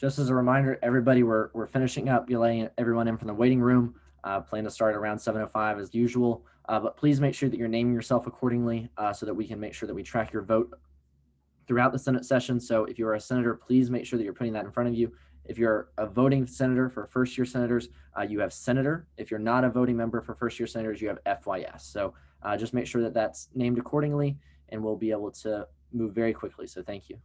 Just as a reminder, everybody, we're finishing up. You're letting everyone in from the waiting room. Plan to start around 7:05 as usual. But please make sure that you're naming yourself accordingly so that we can make sure that we track your vote throughout the Senate session. So if you're a senator, please make sure that you're putting that in front of you. If you're a voting senator for first-year senators, you have senator. If you're not a voting member for first-year senators, you have FYS. So just make sure that that's named accordingly, and we'll be able to move very quickly. So thank you.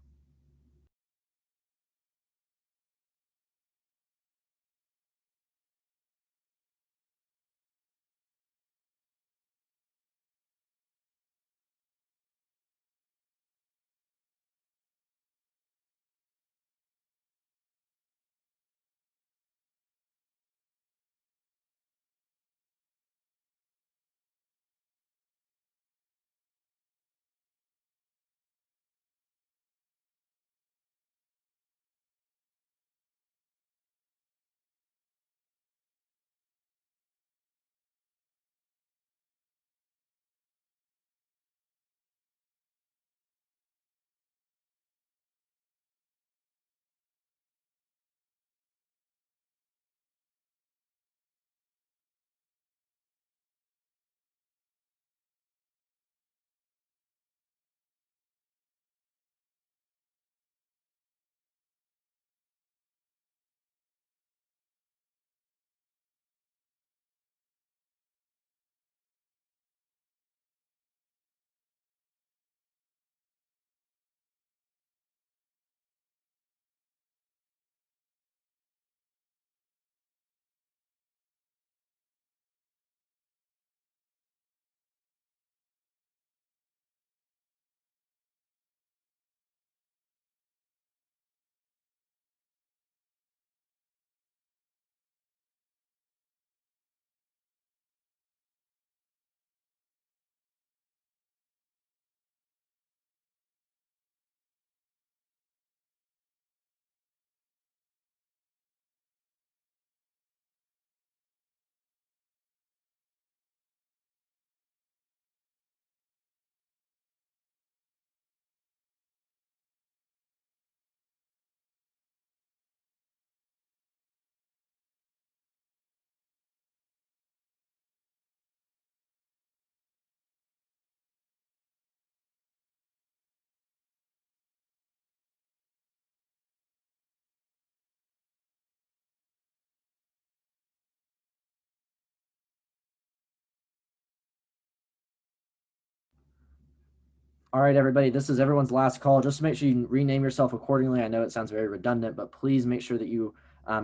All right, everybody, this is everyone's last call. Just make sure you rename yourself accordingly. I know it sounds very redundant, but please make sure that you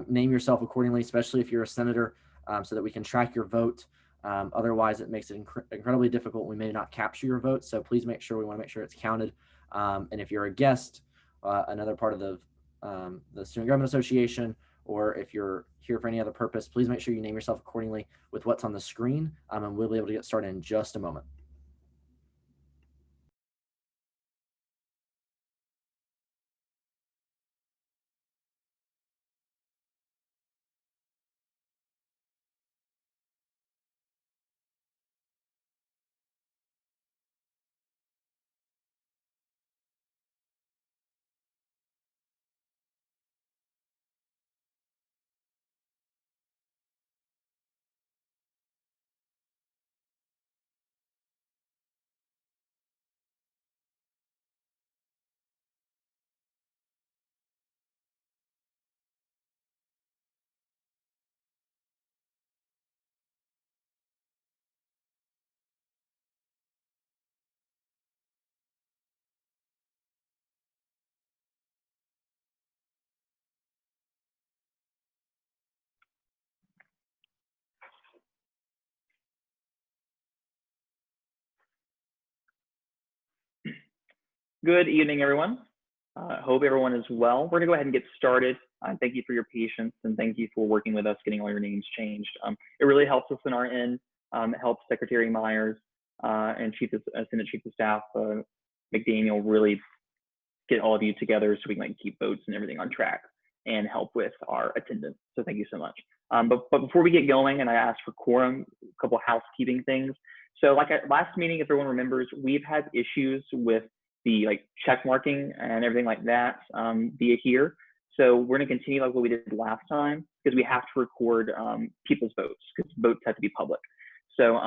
name yourself accordingly, especially if you're a senator, so that we can track your vote. Otherwise, it makes it incredibly difficult. We may not capture your vote, so please make sure, we want to make sure it's counted. And if you're a guest, another part of the Student Government Association, or if you're here for any other purpose, please make sure you name yourself accordingly with what's on the screen, and we'll be able to get started in just a moment. Good evening, everyone. Hope everyone is well. We're gonna go ahead and get started. Thank you for your patience and thank you for working with us, getting all your names changed. It really helps us on our end. It helps Secretary Myers and Senate Chief of Staff McDaniel really get all of you together so we can keep votes and everything on track and help with our attendance. So thank you so much. But before we get going, and I asked for quorum, a couple housekeeping things. So like at last meeting, if everyone remembers, we've had issues with the check marking and everything like that via here. So we're going to continue like what we did last time because we have to record people's votes because votes have to be public. So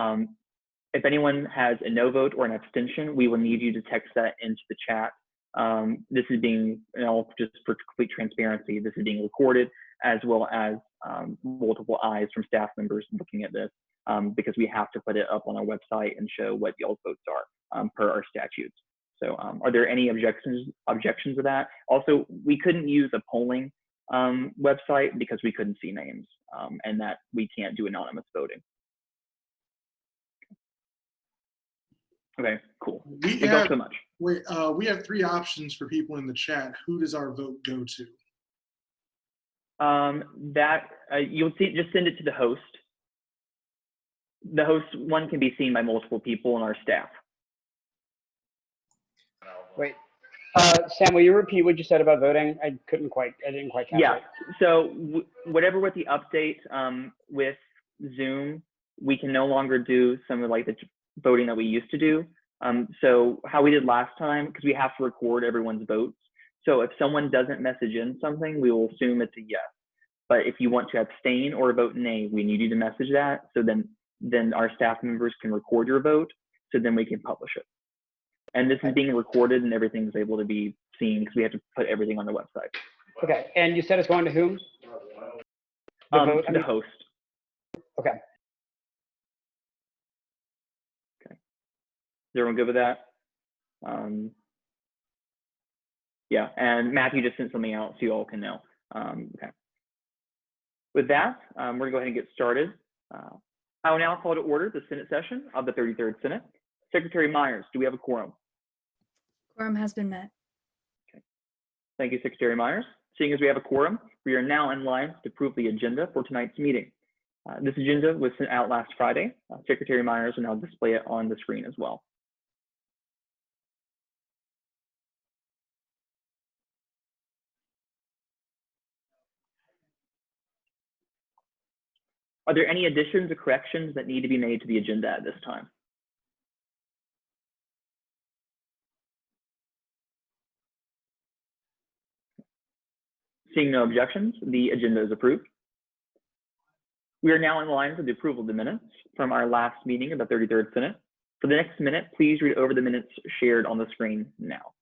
if anyone has a no vote or an abstention, we will need you to text that into the chat. This is being, just for complete transparency, this is being recorded as well as multiple eyes from staff members looking at this because we have to put it up on our website and show what y'all's votes are per our statutes. So are there any objections to that? Also, we couldn't use a polling website because we couldn't see names and that we can't do anonymous voting. Okay, cool. Thank you all so much. Wait, we have 3 options for people in the chat. Who does our vote go to? You'll see, just send it to the host. The host one can be seen by multiple people in our staff. Wait, Sam, will you repeat what you said about voting? I didn't quite catch it. So whatever with the update with Zoom, we can no longer do some of like the voting that we used to do. So how we did last time, because we have to record everyone's votes. So if someone doesn't message in something, we will assume it's a yes. But if you want to abstain or vote nay, we need you to message that. So then our staff members can record your vote. So then we can publish it. And this is being recorded and everything's able to be seen because we have to put everything on the website. Okay, and you said it's going to whom? The host. Okay. Okay. Is everyone good with that? Yeah, and Matthew just sent something out so you all can know. Okay. With that, we're gonna go ahead and get started. I will now call to order the Senate session of the 33rd Senate. Secretary Myers, do we have a quorum? Quorum has been met. Okay. Thank you, Secretary Myers. Seeing as we have a quorum, we are now in line to approve the agenda for tonight's meeting. This agenda was sent out last Friday. Secretary Myers will now display it on the screen as well. Are there any additions or corrections that need to be made to the agenda at this time? Seeing no objections, the agenda is approved. We are now in line for the approval of the minutes from our last meeting of the 33rd Senate. For the next minute, please read over the minutes shared on the screen now.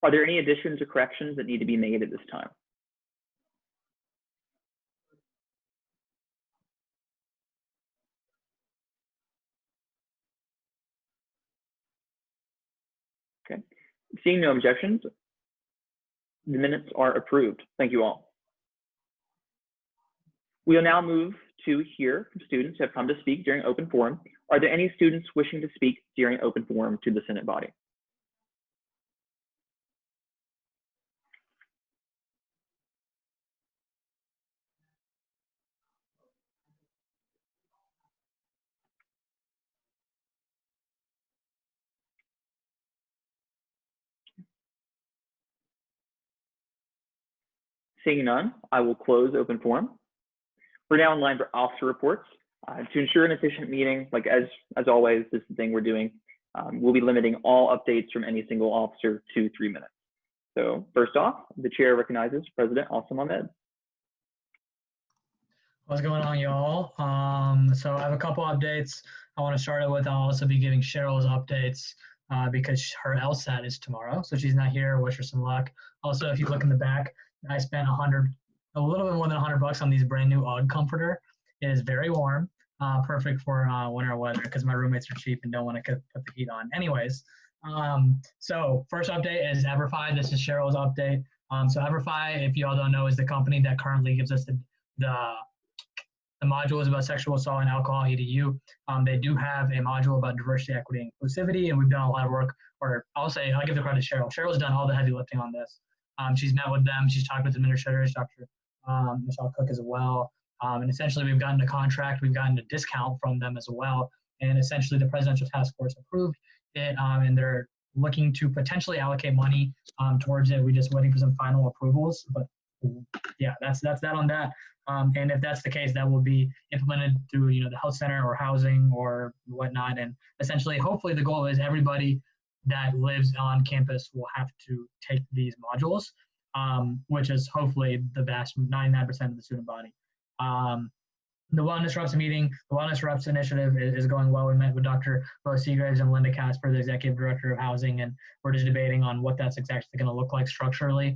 Are there any additions or corrections that need to be made at this time? Okay. Seeing no objections, the minutes are approved. Thank you all. We will now move to hear from students who have come to speak during open forum. Are there any students wishing to speak during open forum to the Senate body? Seeing none, I will close open forum. We're now in line for officer reports. To ensure an efficient meeting, like as always, this is the thing we're doing. We'll be limiting all updates from any single officer to 3 minutes. So first off, the chair recognizes President Asim Ahmed. What's going on, y'all? So I have a couple updates. I want to start it with, I'll also be giving Cheryl's updates because her LSAT is tomorrow, so she's not here. Wish her some luck. Also, if you look in the back, I spent a little bit more than $100 on these brand new UGG comforter. It is very warm, perfect for winter weather because my roommates are cheap and don't want to put the heat on. Anyways, so first update is EverFi. This is Cheryl's update. So EverFi, if you all don't know, is the company that currently gives us the modules about sexual assault and alcohol EDU. They do have a module about diversity, equity, and inclusivity, and we've done a lot of work, or I'll give the credit to Cheryl. Cheryl's done all the heavy lifting on this. She's met with them. She's talked with administrators, Dr. Michelle Cook as well. And essentially, we've gotten a contract. We've gotten a discount from them as well and essentially the presidential task force approved it, and they're looking to potentially allocate money towards it. We're just waiting for some final approvals, but yeah, that's that on that. And if that's the case, that will be implemented through the health center or housing or whatnot. And essentially, hopefully, the goal is everybody that lives on campus will have to take these modules, which is hopefully the vast 99% of the student body. The Wellness Reps meeting, the Wellness Reps initiative is going well. We met with Dr. Lois Seagraves and Linda Casper, the Executive Director of Housing, and we're just debating on what that's exactly going to look like structurally,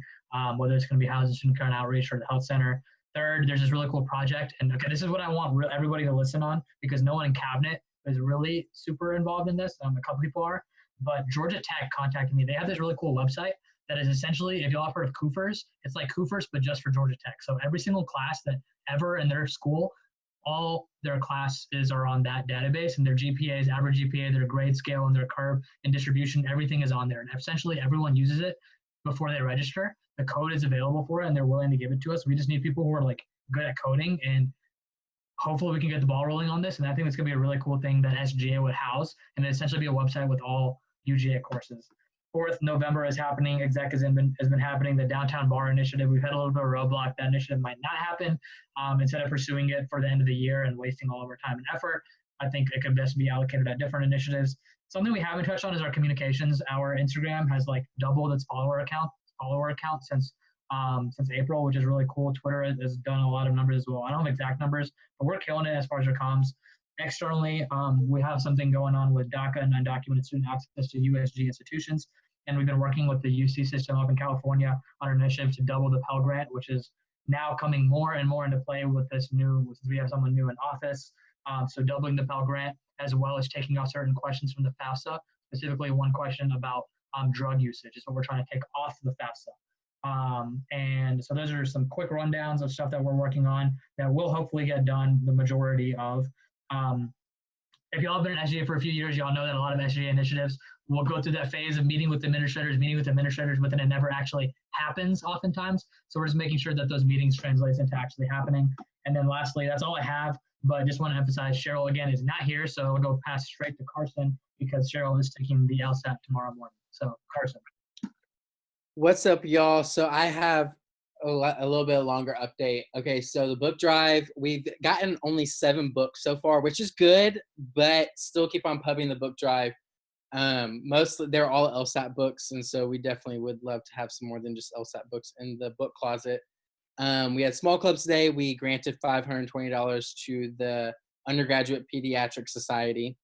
whether it's going to be housing, student care and outreach, or the health center. Third, there's this really cool project, and okay, this is what I want everybody to listen on, because no one in cabinet is really super involved in this. A couple people are, but Georgia Tech contacted me. They have this really cool website that is essentially, if y'all have heard of Koofers, it's like Koofers, but just for Georgia Tech. So every single class that ever in their school, all their classes are on that database, and their GPAs, average GPA, their grade scale, and their curve and distribution, everything is on there. And essentially everyone uses it before they register. The code is available for it, and they're willing to give it to us. We just need people who are like good at coding, and hopefully we can get the ball rolling on this. And I think it's gonna be a really cool thing that SGA would house, and essentially be a website with all UGA courses. 4th November is happening. Exec has been happening. The Downtown Bar Initiative, we've had a little bit of a roadblock. That initiative might not happen. Instead of pursuing it for the end of the year and wasting all of our time and effort, I think it could best be allocated at different initiatives. Something we haven't touched on is our communications. Our Instagram has like doubled its follower account since April, which is really cool. Twitter has done a lot of numbers as well. I don't have exact numbers, but we're killing it as far as our comms. Externally, we have something going on with DACA and undocumented student access to USG institutions. And we've been working with the UC system up in California on an initiative to double the Pell Grant, which is now coming more and more into play with this we have someone new in office. So doubling the Pell Grant, as well as taking off certain questions from the FAFSA, specifically one question about drug usage is what we're trying to take off the FAFSA. And so those are some quick rundowns of stuff that we're working on that will hopefully get done, the majority of. If y'all have been in SGA for a few years, y'all know that a lot of SGA initiatives will go through that phase of meeting with administrators, but then it never actually happens oftentimes. So we're just making sure that those meetings translates into actually happening. And then lastly, that's all I have, but I just want to emphasize Cheryl again is not here. So I'll go pass straight to Carson because Cheryl is taking the LSAT tomorrow morning. So Carson. What's up, y'all? So I have a little bit longer update. Okay, so the book drive, we've gotten only 7 books so far, which is good, but still keep on pubbing the book drive. Mostly they're all LSAT books, and so we definitely would love to have some more than just LSAT books in the book closet. We had small clubs today. We granted $520 to the Undergraduate Pediatric Society.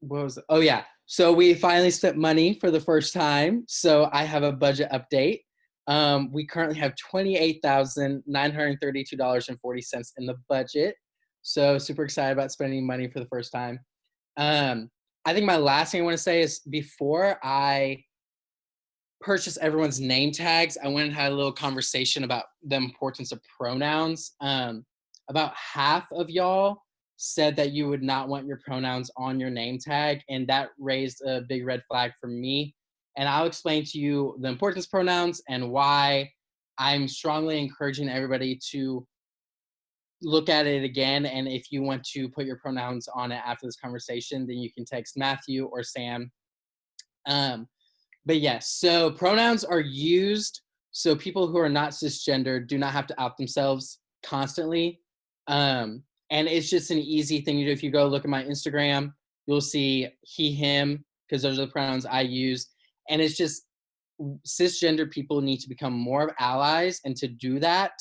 What was it? Oh yeah. So we finally spent money for the first time. So I have a budget update. We currently have $28,932.40 in the budget. So super excited about spending money for the first time. I think my last thing I want to say is before I purchase everyone's name tags, I went and had a little conversation about the importance of pronouns. About half of y'all said that you would not want your pronouns on your name tag, and that raised a big red flag for me. And I'll explain to you the importance of pronouns and why I'm strongly encouraging everybody to look at it again. And if you want to put your pronouns on it after this conversation, then you can text Matthew or Sam. But yes, so pronouns are used so people who are not cisgender do not have to out themselves constantly. And it's just an easy thing to do. If you go look at my Instagram, you'll see he, him, because those are the pronouns I use. And it's just cisgender people need to become more of allies. And to do that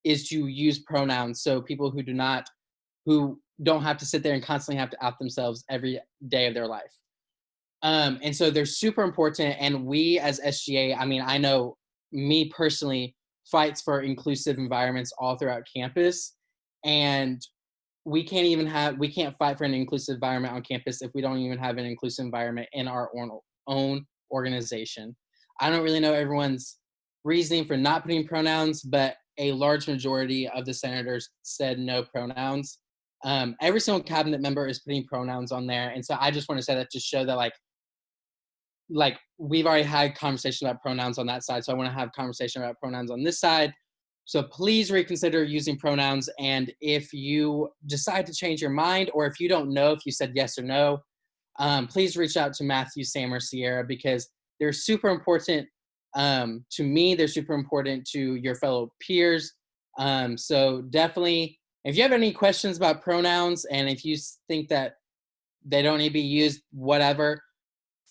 is to use pronouns. So people who don't have to sit there and constantly have to out themselves every day of their life. And so they're super important. And we as SGA, I mean, I know me personally fights for inclusive environments all throughout campus. And we can't fight for an inclusive environment on campus if we don't even have an inclusive environment in our own organization. I don't really know everyone's reasoning for not putting pronouns, but a large majority of the senators said no pronouns. Every single cabinet member is putting pronouns on there. And so I just want to say that to show that like we've already had conversation about pronouns on that side. So I want to have conversation about pronouns on this side. So please reconsider using pronouns. And if you decide to change your mind, or if you don't know if you said yes or no, please reach out to Matthew, Sam, or Sierra, because they're super important to me. They're super important to your fellow peers. So definitely, if you have any questions about pronouns, and if you think that they don't need to be used, whatever,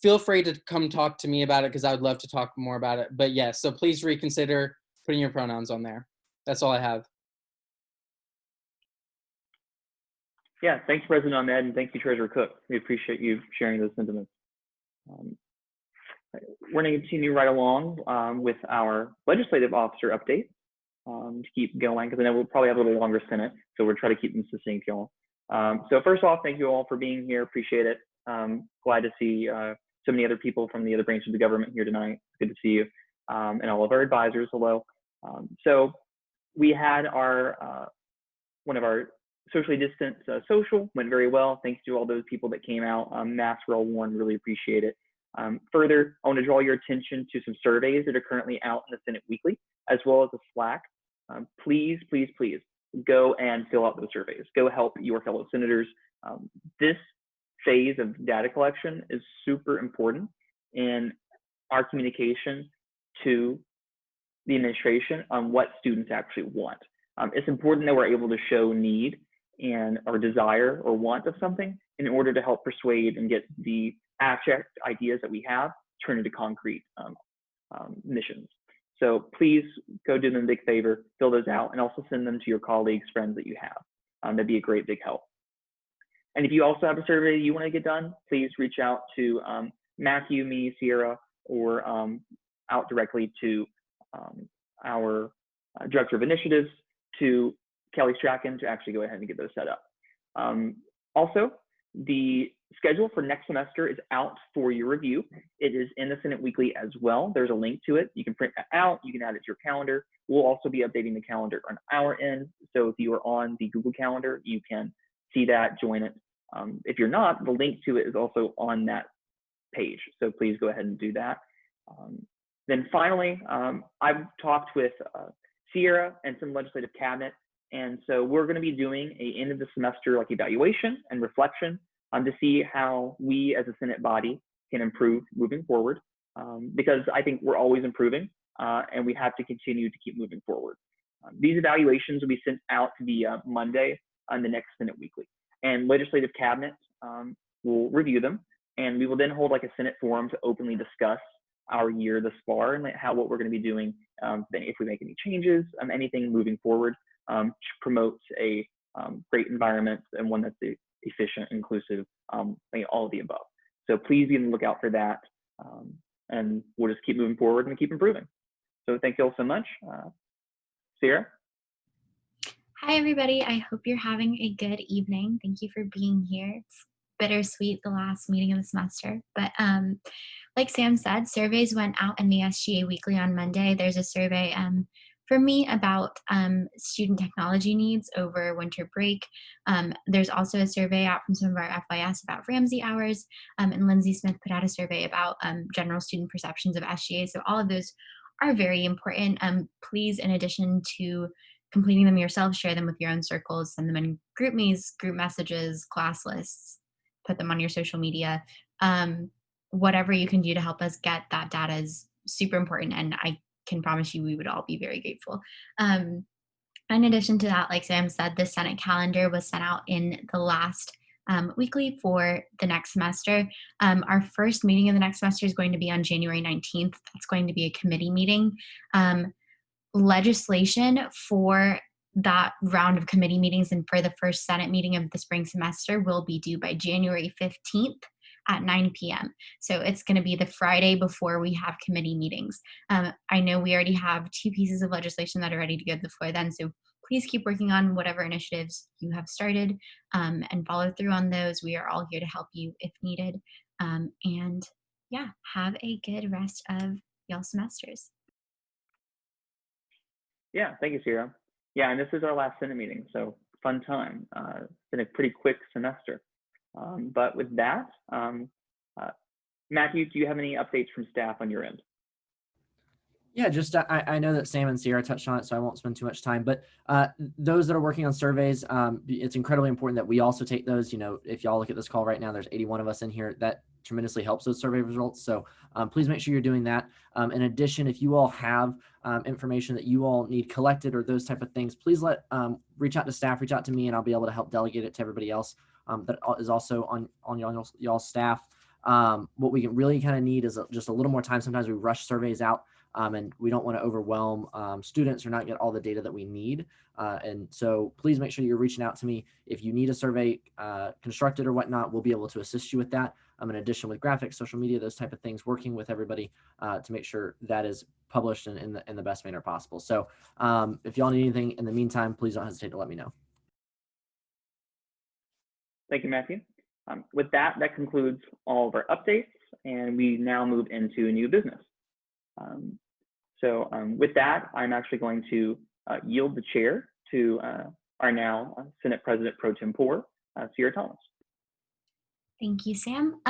feel free to come talk to me about it, because I would love to talk more about it. But yes, so please reconsider putting your pronouns on there. That's all I have. Yeah, thanks, President Ahmed, and thank you, Treasurer Cook. We appreciate you sharing those sentiments. We're going to continue right along with our legislative officer update to keep going, because I know we'll probably have a little longer Senate, so we'll try to keep them succinct, y'all. So first off, thank you all for being here. Appreciate it. Glad to see so many other people from the other branches of the government here tonight. Good to see you. And all of our advisors, hello. So we had our one of our socially distanced social, went very well. Thanks to all those people that came out. Masks were all worn, really appreciate it. Further, I want to draw your attention to some surveys that are currently out in the Senate Weekly, as well as the Slack. Please, please, please go and fill out those surveys. Go help your fellow senators. This phase of data collection is super important in our communication to the administration on what students actually want. It's important that we're able to show need and or desire or want of something in order to help persuade and get the abstract ideas that we have turned into concrete missions. So please go do them a big favor, fill those out, and also send them to your colleagues, friends that you have. That'd be a great big help. And if you also have a survey you want to get done, please reach out to Matthew, me, Sierra, or out directly to our Director of Initiatives, to Kelly Strachan, to actually go ahead and get those set up. Also, the schedule for next semester is out for your review. It is in the Senate Weekly as well. There's a link to it. You can print that out. You can add it to your calendar. We'll also be updating the calendar on our end. So if you are on the Google Calendar, you can see that, join it. If you're not, the link to it is also on that page. So please go ahead and do that. Then finally, I've talked with Sierra and some legislative cabinet. And so we're going to be doing a end of the semester like evaluation and reflection to see how we as a Senate body can improve moving forward, because I think we're always improving and we have to continue to keep moving forward. These evaluations will be sent out via Monday on the next Senate Weekly, and legislative cabinet will review them, and we will then hold like a Senate forum to openly discuss our year thus far and what we're going to be doing, if we make any changes, anything moving forward to promote a great environment and one that's efficient, inclusive, all of the above. So please be on the lookout for that, and we'll just keep moving forward and keep improving. So thank you all so much. Sierra? Hi, everybody. I hope you're having a good evening. Thank you for being here. It's bittersweet, the last meeting of the semester. But like Sam said, surveys went out in the SGA Weekly on Monday. There's a survey for me about student technology needs over winter break. There's also a survey out from some of our FYS about Ramsey hours, and Lindsay Smith put out a survey about general student perceptions of SGA. So all of those are very important. Please, in addition to completing them yourself, share them with your own circles, send them in group me's, group messages, class lists, put them on your social media. Whatever you can do to help us get that data is super important, and I can promise you we would all be very grateful. In addition to that, like Sam said, the Senate calendar was sent out in the last weekly for the next semester. Our first meeting of the next semester is going to be on January 19th. That's going to be a committee meeting. Legislation for that round of committee meetings and for the first Senate meeting of the spring semester will be due by January 15th at 9 p.m. So it's going to be the Friday before we have committee meetings. I know we already have 2 pieces of legislation that are ready to go to the floor then, so please keep working on whatever initiatives you have started and follow through on those. We are all here to help you if needed. And yeah, have a good rest of y'all semesters. Yeah, thank you, Sierra. Yeah, and this is our last Senate meeting, so fun time. It's been a pretty quick semester. But with that, Matthew, do you have any updates from staff on your end? Yeah, just I know that Sam and Sierra touched on it, so I won't spend too much time. But those that are working on surveys, it's incredibly important that we also take those. You know, if y'all look at this call right now, there's 81 of us in here. That tremendously helps those survey results. So please make sure you're doing that. In addition, if you all have information that you all need collected or those type of things, please reach out to staff, reach out to me, and I'll be able to help delegate it to everybody else that is also on y'all's staff. What we can really kind of need is just a little more time. Sometimes we rush surveys out. And we don't want to overwhelm students or not get all the data that we need. And so please make sure you're reaching out to me. If you need a survey constructed or whatnot, we'll be able to assist you with that. In addition with graphics, social media, those type of things, working with everybody to make sure that is published in the best manner possible. So if y'all need anything in the meantime, please don't hesitate to let me know. Thank you, Matthew. With that, that concludes all of our updates, and we now move into new business. With that, I'm actually going to yield the chair to our now Senate President Pro Tempore, Sierra Thomas. Thank you, Sam.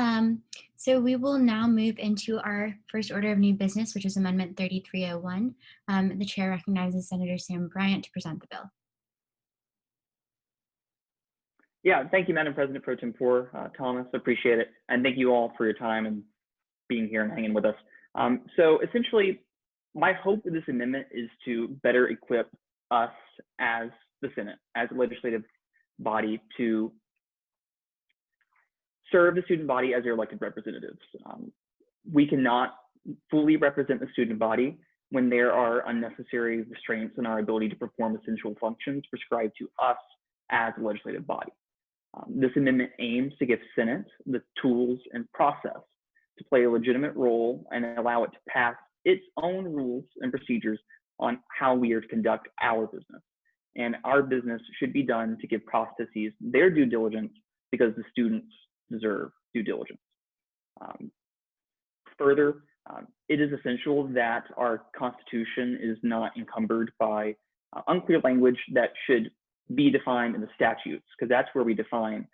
So we will now move into our first order of new business, which is Amendment 3301. The chair recognizes Senator Sam Bryant to present the bill. Yeah, thank you, Madam President Pro Tempore Thomas. Appreciate it. And thank you all for your time and being here and hanging with us. So essentially, my hope with this amendment is to better equip us as the Senate, as a legislative body, to serve the student body as their elected representatives. We cannot fully represent the student body when there are unnecessary restraints on our ability to perform essential functions prescribed to us as a legislative body. This amendment aims to give Senate the tools and process to play a legitimate role and allow it to pass its own rules and procedures on how we are to conduct our business. And our business should be done to give processes their due diligence because the students deserve due diligence. Further, it is essential that our Constitution is not encumbered by unclear language that should be defined in the statutes, because that's where we define,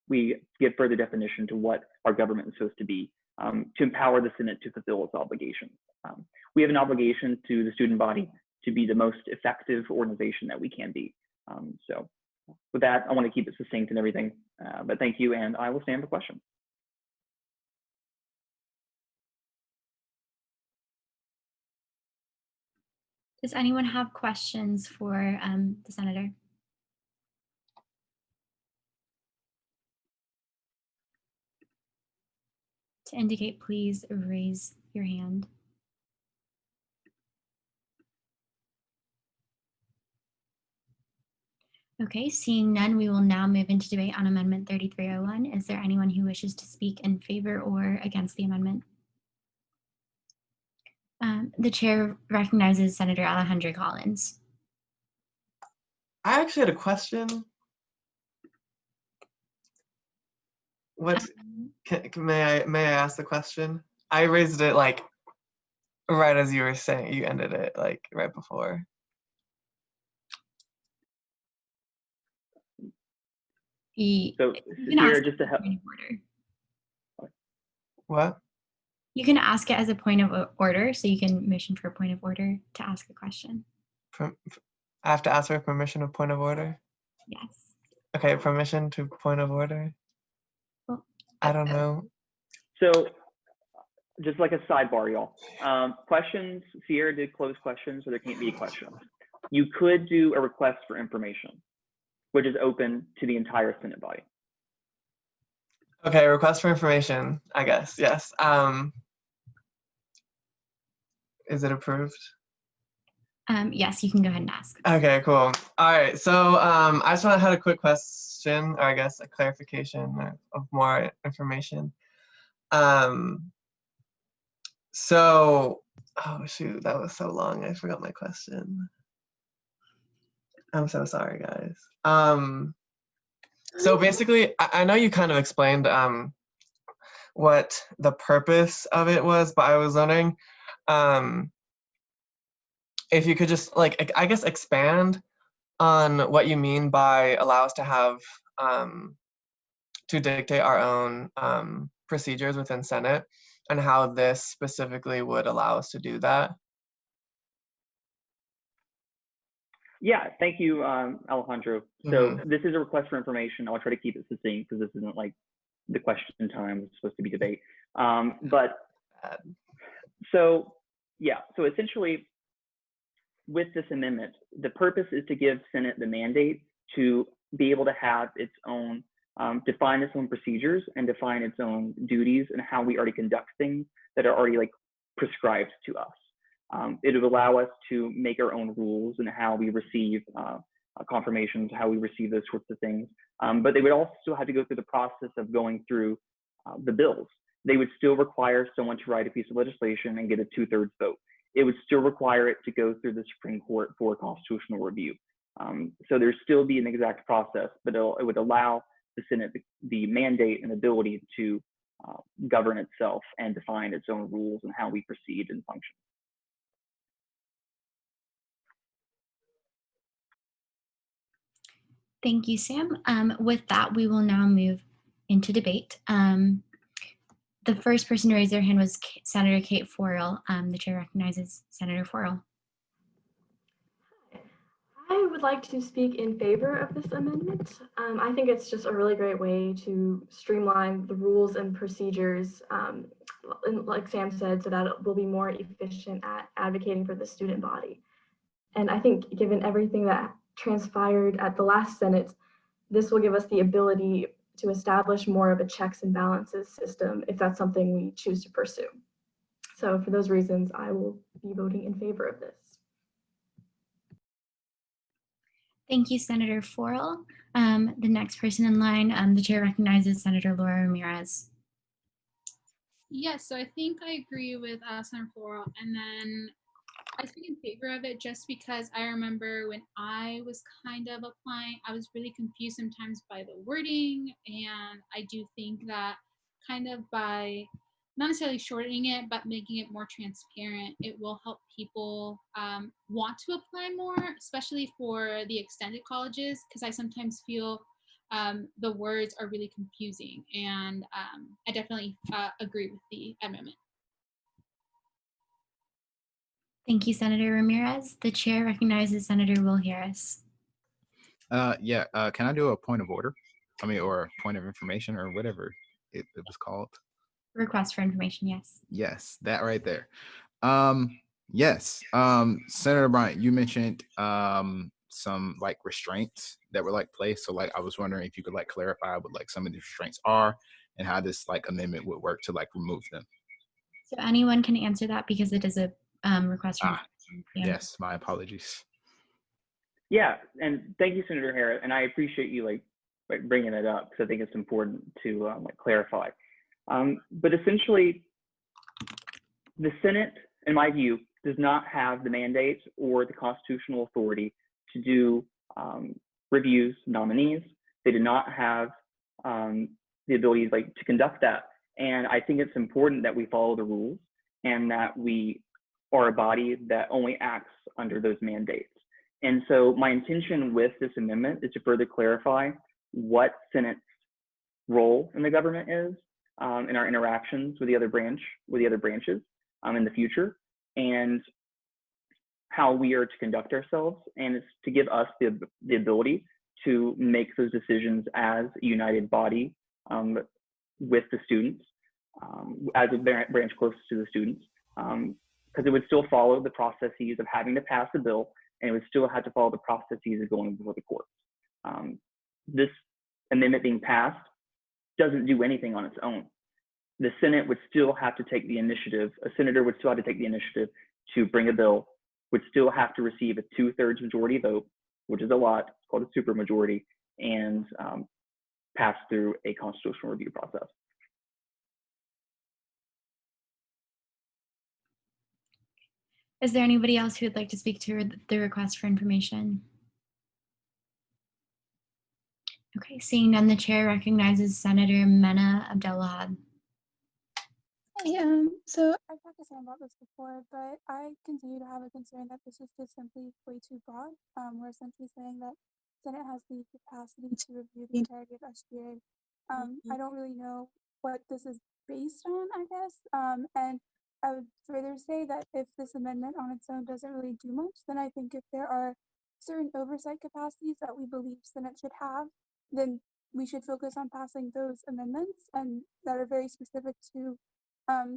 we give further definition to what our government is supposed to be, to empower the Senate to fulfill its obligations. We have an obligation to the student body to be the most effective organization that we can be. So with that, I want to keep it succinct and everything, but thank you, and I will stand for questions. Does anyone have questions for the senator? To indicate, please raise your hand. Okay, seeing none, we will now move into debate on Amendment 3301. Is there anyone who wishes to speak in favor or against the amendment? The chair recognizes Senator Alejandra Collins. I actually had a question. May I ask the question? I raised it like right as you were saying, you ended it like right before. So here, just to help. What? You can ask it as a point of order, so you can motion for a point of order to ask a question. I have to ask for permission of point of order? Yes. Okay, permission to point of order? Well, I don't know. So just like a sidebar, y'all. Questions, Sierra did close questions, so there can't be questions. You could do a request for information, which is open to the entire Senate body. Okay, request for information, I guess, yes. Is it approved? Yes, you can go ahead and ask. Okay, cool. All right, so I just had a quick question, or I guess a clarification of more information. So, oh shoot, that was so long, I forgot my question. I'm so sorry, guys. So basically, I know you kind of explained what the purpose of it was, but I was wondering if you could just, like, I guess, expand on what you mean by allow us to have, to dictate our own procedures within Senate. and how this specifically would allow us to do that? Yeah, thank you, Alejandro. So this is a request for information. I'll try to keep it succinct because this isn't like the question time. It's supposed to be debate. But so, yeah, so essentially with this amendment, the purpose is to give Senate the mandate to be able to have its own, define its own procedures and define its own duties and how we already conduct things that are already like prescribed to us. It would allow us to make our own rules and how we receive confirmations, how we receive those sorts of things. But they would also have to go through the process of going through the bills. They would still require someone to write a piece of legislation and get a 2/3 vote. It would still require it to go through the Supreme Court for constitutional review. So there'd still be an exact process, but it would allow the Senate the mandate and ability to govern itself and define its own rules and how we proceed and function. Thank you, Sam. With that, we will now move into debate. The first person to raise their hand was Senator Kate Forrell. The chair recognizes Senator Forrell. I would like to speak in favor of this amendment. I think it's just a really great way to streamline the rules and procedures, and like Sam said, so that it will be more efficient at advocating for the student body. And I think given everything that transpired at the last Senate, this will give us the ability to establish more of a checks and balances system if that's something we choose to pursue. So for those reasons, I will be voting in favor of this. Thank you, Senator Forrell. The next person in line, the chair recognizes Senator Laura Ramirez. Yes, so I think I agree with Senator Forrell, and then I speak in favor of it just because I remember when I was kind of applying, I was really confused sometimes by the wording, and I do think that kind of by not necessarily shortening it, but making it more transparent, it will help people want to apply more, especially for the extended colleges, because I sometimes feel the words are really confusing, and I definitely agree with the amendment. Thank you, Senator Ramirez. The chair recognizes Senator Will Harris. Yeah, can I do a point of order? I mean, or point of information or whatever it was called. Request for information, yes. Yes, that right there. Yes, Senator Bryant, you mentioned some like restraints that were like placed. So like I was wondering if you could like clarify what like some of the restraints are and how this like amendment would work to like remove them. So anyone can answer that because it is a request for information. Yes, my apologies. Yeah, and thank you, Senator Harris, and I appreciate you like bringing it up because I think it's important to like clarify. But essentially, the Senate, in my view, does not have the mandate or the constitutional authority to do reviews, nominees. They do not have the ability like to conduct that. And I think it's important that we follow the rules and that we are a body that only acts under those mandates. And so my intention with this amendment is to further clarify what Senate's role in the government is in our interactions with the other branches in the future, and how we are to conduct ourselves. And it's to give us the ability to make those decisions as a united body with the students, as a branch closest to the students, because it would still follow the processes of having to pass a bill, and it would still have to follow the processes of going before the courts. This amendment being passed doesn't do anything on its own. The Senate would still have to take the initiative, a senator would still have to take the initiative to bring a bill, would still have to receive a 2/3 majority vote, which is a lot, it's called a supermajority, and pass through a constitutional review process. Is there anybody else who would like to speak to the request for information? Okay, seeing none, the chair recognizes Senator Mena Abdelwahab. Hey, so I've talked to Sam about this before, but I continue to have a concern that this is just simply way too broad. We're essentially saying that Senate has the capacity to review the entirety of SGA. I don't really know what this is based on, I guess. And I would further say that if this amendment on its own doesn't really do much, then I think if there are certain oversight capacities that we believe Senate should have, then we should focus on passing those amendments and that are very specific to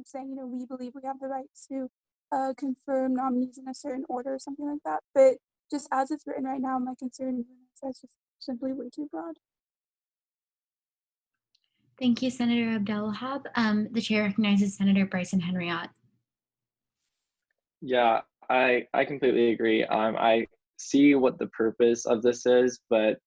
saying, you know, we believe we have the right to confirm nominees in a certain order or something like that. But just as it's written right now, my concern is that's just simply way too broad. Thank you, Senator Abdelwahab. The chair recognizes Senator Bryson Henriot. Yeah, I completely agree. I see what the purpose of this is, but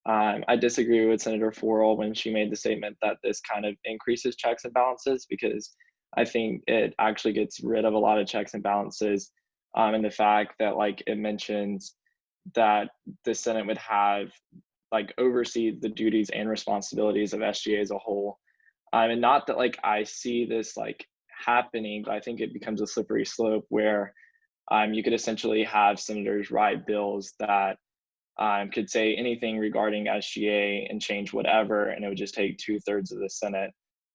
I disagree with Senator Forel when she made the statement that this kind of increases checks and balances, because I think it actually gets rid of a lot of checks and balances, and the fact that like it mentions that the Senate would have like oversee the duties and responsibilities of SGA as a whole. And not that like I see this like happening, but I think it becomes a slippery slope where you could essentially have senators write bills that could say anything regarding SGA and change whatever, and it would just take 2/3 of the Senate.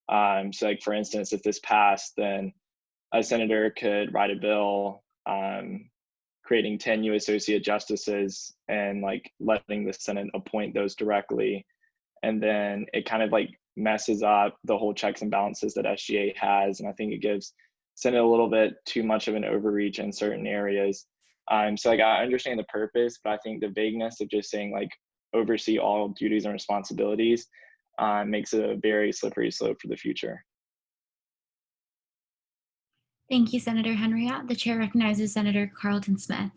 So like for instance, if this passed, then a senator could write a bill creating 10 new associate justices and like letting the Senate appoint those directly. And then it kind of like messes up the whole checks and balances that SGA has. And I think it gives Senate a little bit too much of an overreach in certain areas. So like I understand the purpose, but I think the vagueness of just saying like oversee all duties and responsibilities makes it a very slippery slope for the future. Thank you, Senator Henriot. The chair recognizes Senator Carlton Smith.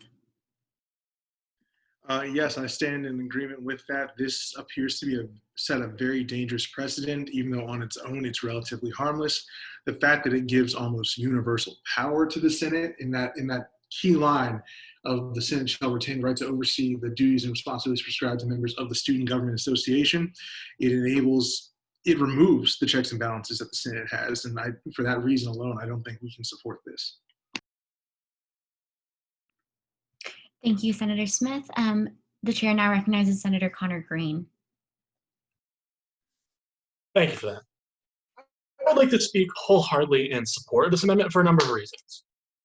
Yes, I stand in agreement with that. This appears to be a set of very dangerous precedent, even though on its own it's relatively harmless. The fact that it gives almost universal power to the Senate in that key line of the Senate shall retain the right to oversee the duties and responsibilities prescribed to members of the Student Government Association. It removes the checks and balances that the Senate has. And for that reason alone, I don't think we can support this. Thank you, Senator Smith. The chair now recognizes Senator Connor Green. Thank you for that. I would like to speak wholeheartedly in support of this amendment for a number of reasons.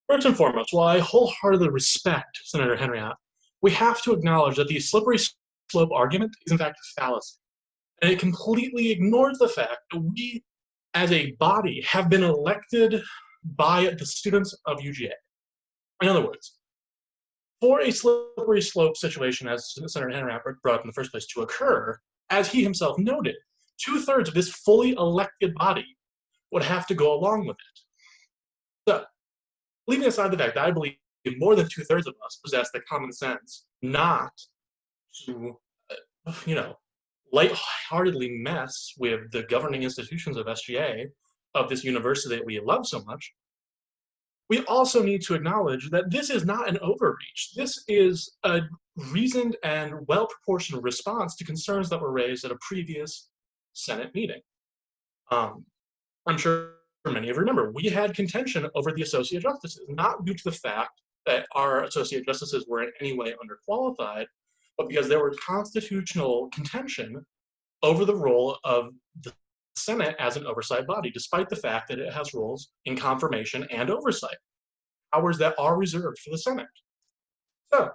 First and foremost, while I wholeheartedly respect Senator Henriot, we have to acknowledge that the slippery slope argument is in fact a fallacy. And it completely ignores the fact that we, as a body, have been elected by the students of UGA. In other words, for a slippery slope situation, as Senator Henriot brought up in the first place, to occur, as he himself noted, 2/3 of this fully elected body would have to go along with it. So, leaving aside the fact that I believe more than 2/3 of us possess the common sense not to, lightheartedly mess with the governing institutions of SGA, of this university that we love so much, we also need to acknowledge that this is not an overreach. This is a reasoned and well-proportioned response to concerns that were raised at a previous Senate meeting. I'm sure many of you remember, we had contention over the associate justices, not due to the fact that our associate justices were in any way underqualified, but because there was constitutional contention over the role of the Senate as an oversight body, despite the fact that it has roles in confirmation and oversight, powers that are reserved for the Senate. So,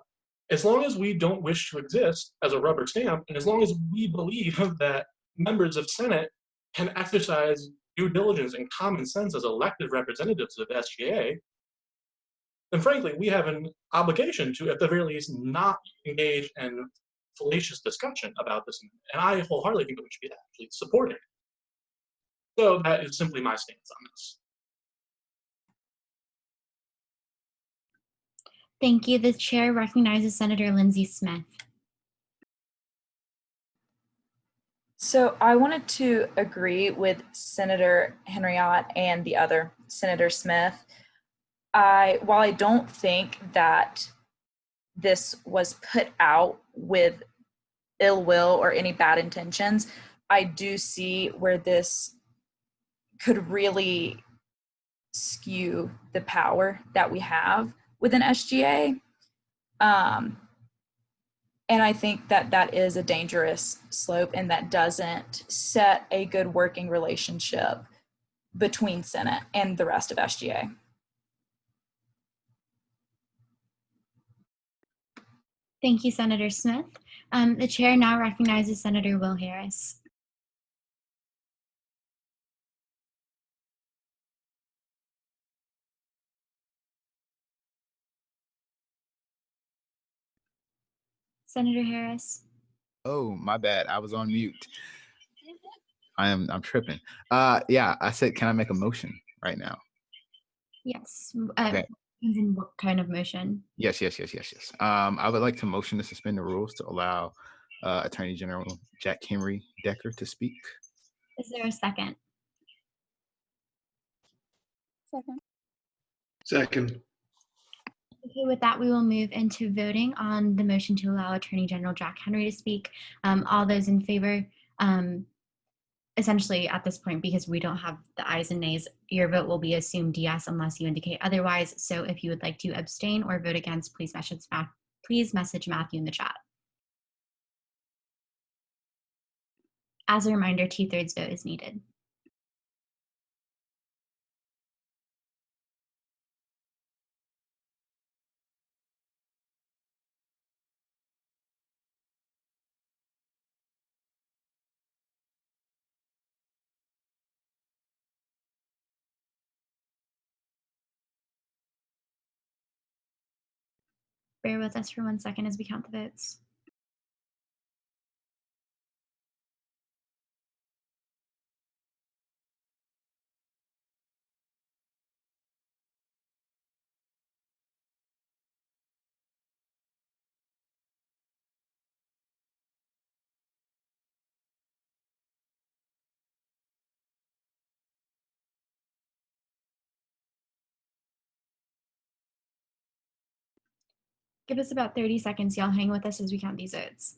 as long as we don't wish to exist as a rubber stamp, and as long as we believe that members of Senate can exercise due diligence and common sense as elected representatives of SGA, then frankly, we have an obligation to, at the very least, not engage in fallacious discussion about this. And I wholeheartedly think that we should be actually supporting. So that is simply my stance on this. Thank you. The chair recognizes Senator Lindsay Smith. So I wanted to agree with Senator Henriot and the other Senator Smith. While I don't think that this was put out with ill will or any bad intentions, I do see where this could really skew the power that we have within SGA. And I think that that is a dangerous slope, and that doesn't set a good working relationship between Senate and the rest of SGA. Thank you, Senator Smith. The chair now recognizes Senator Will Harris. Senator Harris. Oh, my bad. I was on mute. I'm tripping. Yeah, I said, can I make a motion right now? Yes. Okay. What kind of motion? Yes. I would like to motion to suspend the rules to allow Attorney General Jack Henry Decker to speak. Is there a second? Second. Second. Okay, with that, we will move into voting on the motion to allow Attorney General Jack Henry to speak. All those in favor, essentially at this point, because we don't have the ayes and nays, your vote will be assumed yes unless you indicate otherwise. So if you would like to abstain or vote against, please message Matthew in the chat. As a reminder, 2/3 vote is needed. Bear with us for 1 second as we count the votes. Give us about 30 seconds. Y'all hang with us as we count these votes.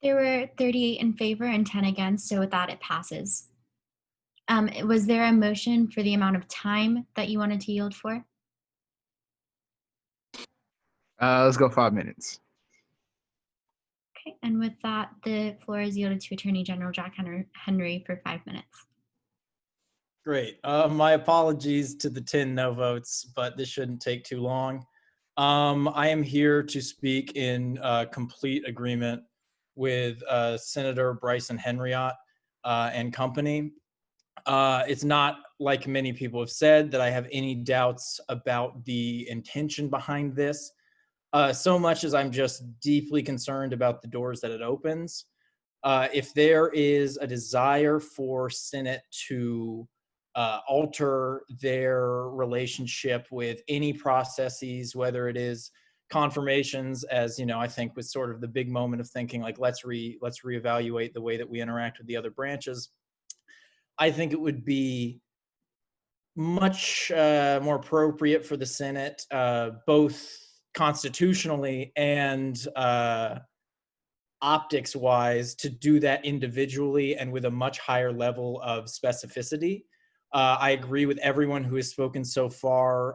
There were 38 in favor and 10 against, so with that, it passes. Was there a motion for the amount of time that you wanted to yield for? Let's go 5 minutes. Okay, and with that, the floor is yielded to Attorney General Jack Henry for 5 minutes. Great. My apologies to the 10 no votes, but this shouldn't take too long. I am here to speak in complete agreement with Senator Bryson Henriot and company. It's not like many people have said that I have any doubts about the intention behind this, so much as I'm just deeply concerned about the doors that it opens. If there is a desire for Senate to alter their relationship with any processes, whether it is confirmations, as you know, I think was sort of the big moment of thinking like let's reevaluate the way that we interact with the other branches. I think it would be much more appropriate for the Senate, both constitutionally and optics wise, to do that individually and with a much higher level of specificity. I agree with everyone who has spoken so far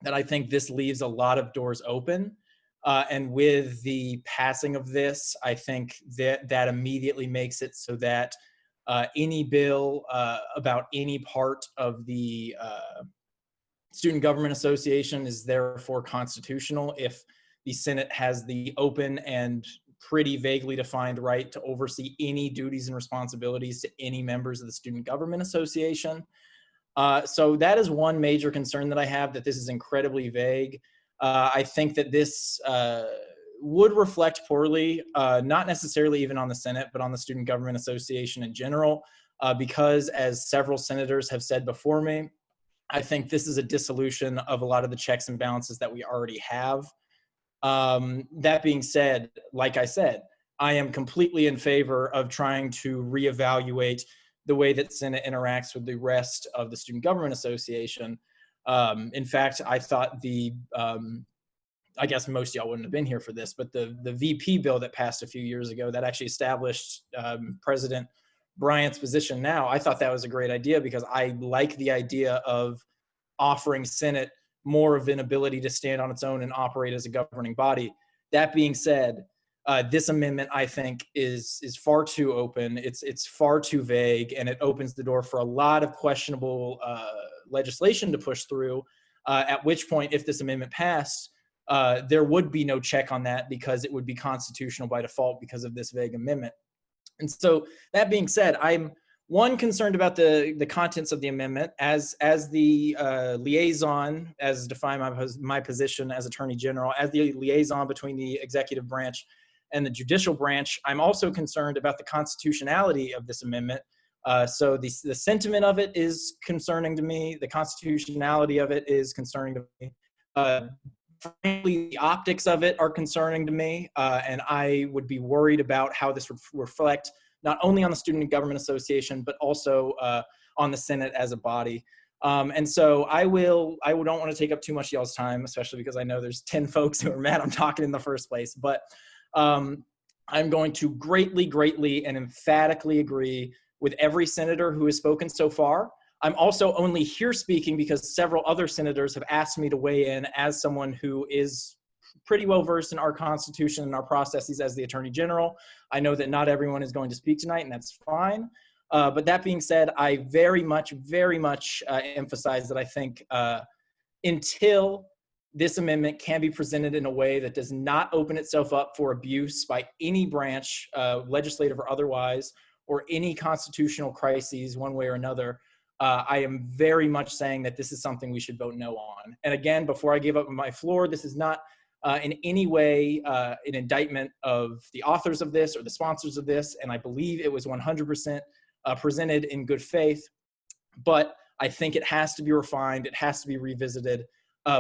that I think this leaves a lot of doors open. And with the passing of this, I think that immediately makes it so that any bill about any part of the Student Government Association is therefore constitutional if the Senate has the open and pretty vaguely defined right to oversee any duties and responsibilities to any members of the Student Government Association. So that is one major concern that I have, that this is incredibly vague. I think that this would reflect poorly, not necessarily even on the Senate, but on the Student Government Association in general, because as several senators have said before me, I think this is a dissolution of a lot of the checks and balances that we already have. That being said, like I said, I am completely in favor of trying to reevaluate the way that Senate interacts with the rest of the Student Government Association. In fact, I thought I guess most of y'all wouldn't have been here for this, but the VP bill that passed a few years ago that actually established President Bryant's position now, I thought that was a great idea because I like the idea of offering Senate more of an ability to stand on its own and operate as a governing body. That being said, this amendment, I think, is far too open. It's far too vague, and it opens the door for a lot of questionable legislation to push through, at which point, if this amendment passed, there would be no check on that because it would be constitutional by default because of this vague amendment. And so that being said, I'm concerned about the contents of the amendment as the liaison, as defined my position as Attorney General, as the liaison between the executive branch and the judicial branch. I'm also concerned about the constitutionality of this amendment. So the sentiment of it is concerning to me. The constitutionality of it is concerning to me. Frankly, the optics of it are concerning to me, and I would be worried about how this would reflect not only on the Student Government Association, but also on the Senate as a body. And so I don't want to take up too much of y'all's time, especially because I know there's 10 folks who are mad I'm talking in the first place, but I'm going to greatly and emphatically agree with every senator who has spoken so far. I'm also only here speaking because several other senators have asked me to weigh in as someone who is pretty well versed in our Constitution and our processes as the Attorney General. I know that not everyone is going to speak tonight, and that's fine. But that being said, I very much emphasize that I think until this amendment can be presented in a way that does not open itself up for abuse by any branch, legislative or otherwise, or any constitutional crises one way or another, I am very much saying that this is something we should vote no on. And again, before I give up my floor, this is not in any way an indictment of the authors of this or the sponsors of this, and I believe it was 100% presented in good faith, but I think it has to be refined, it has to be revisited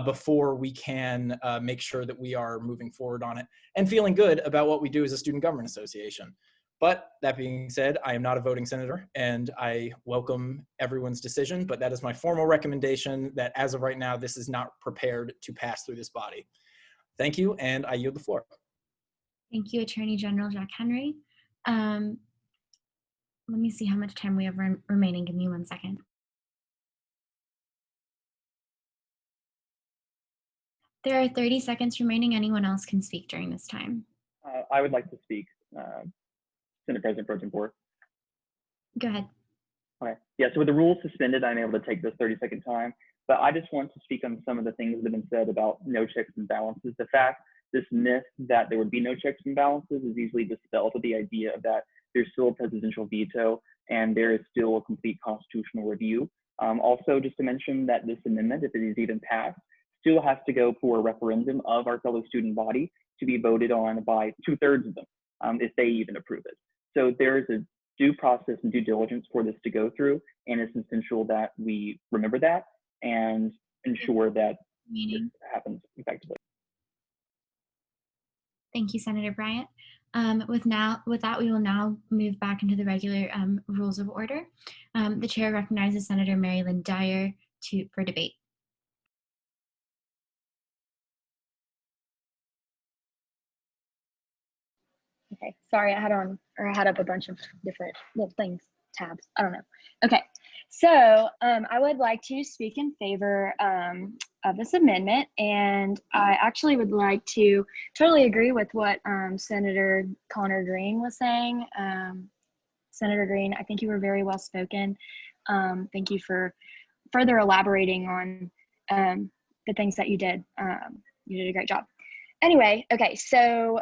before we can make sure that we are moving forward on it and feeling good about what we do as a Student Government Association. But that being said, I am not a voting senator, and I welcome everyone's decision, but that is my formal recommendation that as of right now, this is not prepared to pass through this body. Thank you, and I yield the floor. Thank you, Attorney General Jack Henry. Let me see how much time we have remaining. Give me 1 second. There are 30 seconds remaining. Anyone else can speak during this time. I would like to speak. Senate President Pro Tempore. Go ahead. Okay. Yeah, so with the rules suspended, I'm able to take this 30-second time, but I just want to speak on some of the things that have been said about no checks and balances. The fact, this myth that there would be no checks and balances is easily dispelled with the idea that there's still a presidential veto and there is still a complete constitutional review. Also, just to mention that this amendment, if it is even passed, still has to go for a referendum of our fellow student body to be voted on by 2/3 of them, if they even approve it. So there is a due process and due diligence for this to go through, and it's essential that we remember that and ensure that this happens effectively. Thank you, Senator Bryant. With that, we will now move back into the regular rules of order. The chair recognizes Senator Mary Lynn Dyer for debate. Okay, sorry, I had up a bunch of different little things, tabs. I don't know. Okay, so I would like to speak in favor of this amendment, and I actually would like to totally agree with what Senator Connor Green was saying. Senator Green, I think you were very well spoken. Thank you for further elaborating on the things that you did. You did a great job. Anyway, okay, so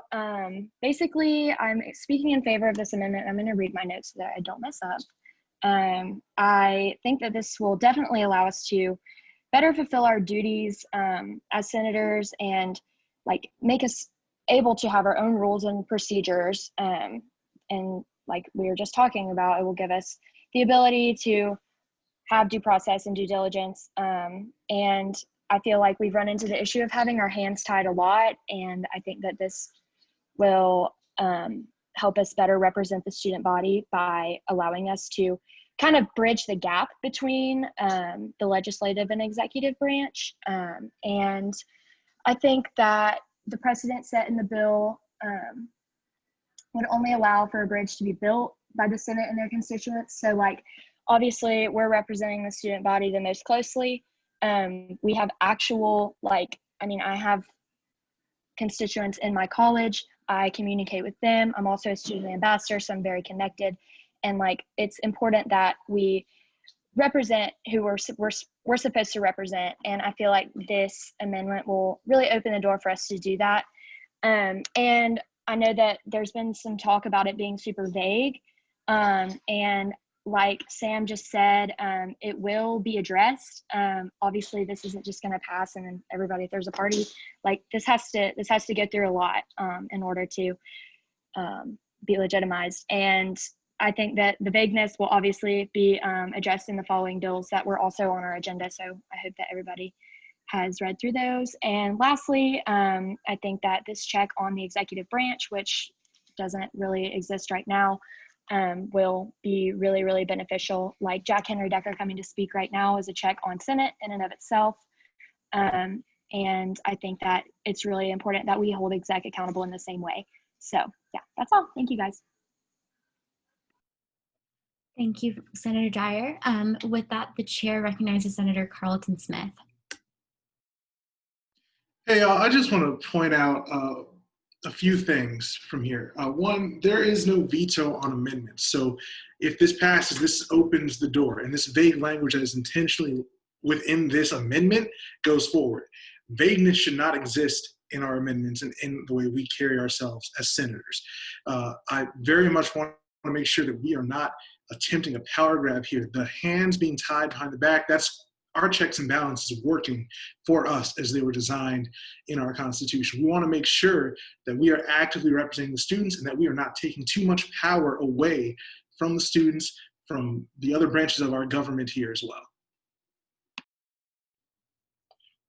basically I'm speaking in favor of this amendment. I'm going to read my notes so that I don't mess up. I think that this will definitely allow us to better fulfill our duties as senators and like make us able to have our own rules and procedures. And like we were just talking about, it will give us the ability to have due process and due diligence. And I feel like we've run into the issue of having our hands tied a lot. And I think that this will help us better represent the student body by allowing us to kind of bridge the gap between the legislative and executive branch. And I think that the precedent set in the bill would only allow for a bridge to be built by the Senate and their constituents. So like, obviously we're representing the student body the most closely. We have actual, like, I mean, I have constituents in my college. I communicate with them. I'm also a student ambassador, so I'm very connected. And like, it's important that we represent who we're supposed to represent. And I feel like this amendment will really open the door for us to do that. And I know that there's been some talk about it being super vague. And like Sam just said, it will be addressed. Obviously this isn't just gonna pass and then everybody throws a party. Like this has to go through a lot in order to be legitimized. And I think that the vagueness will obviously be addressed in the following bills that were also on our agenda. So I hope that everybody has read through those. And lastly, I think that this check on the executive branch, which doesn't really exist right now, will be really, really beneficial. Like Jack Henry Decker coming to speak right now is a check on Senate in and of itself. And I think that it's really important that we hold exec accountable in the same way. So yeah, that's all. Thank you guys. Thank you, Senator Dyer. With that, the chair recognizes Senator Carlton Smith. Hey, I just want to point out a few things from here. One, there is no veto on amendments. So if this passes, this opens the door, and this vague language that is intentionally within this amendment goes forward. Vagueness should not exist in our amendments and in the way we carry ourselves as senators. I very much want to make sure that we are not attempting a power grab here. The hands being tied behind the back, that's our checks and balances working for us as they were designed in our Constitution. We want to make sure that we are actively representing the students and that we are not taking too much power away from the students, from the other branches of our government here as well.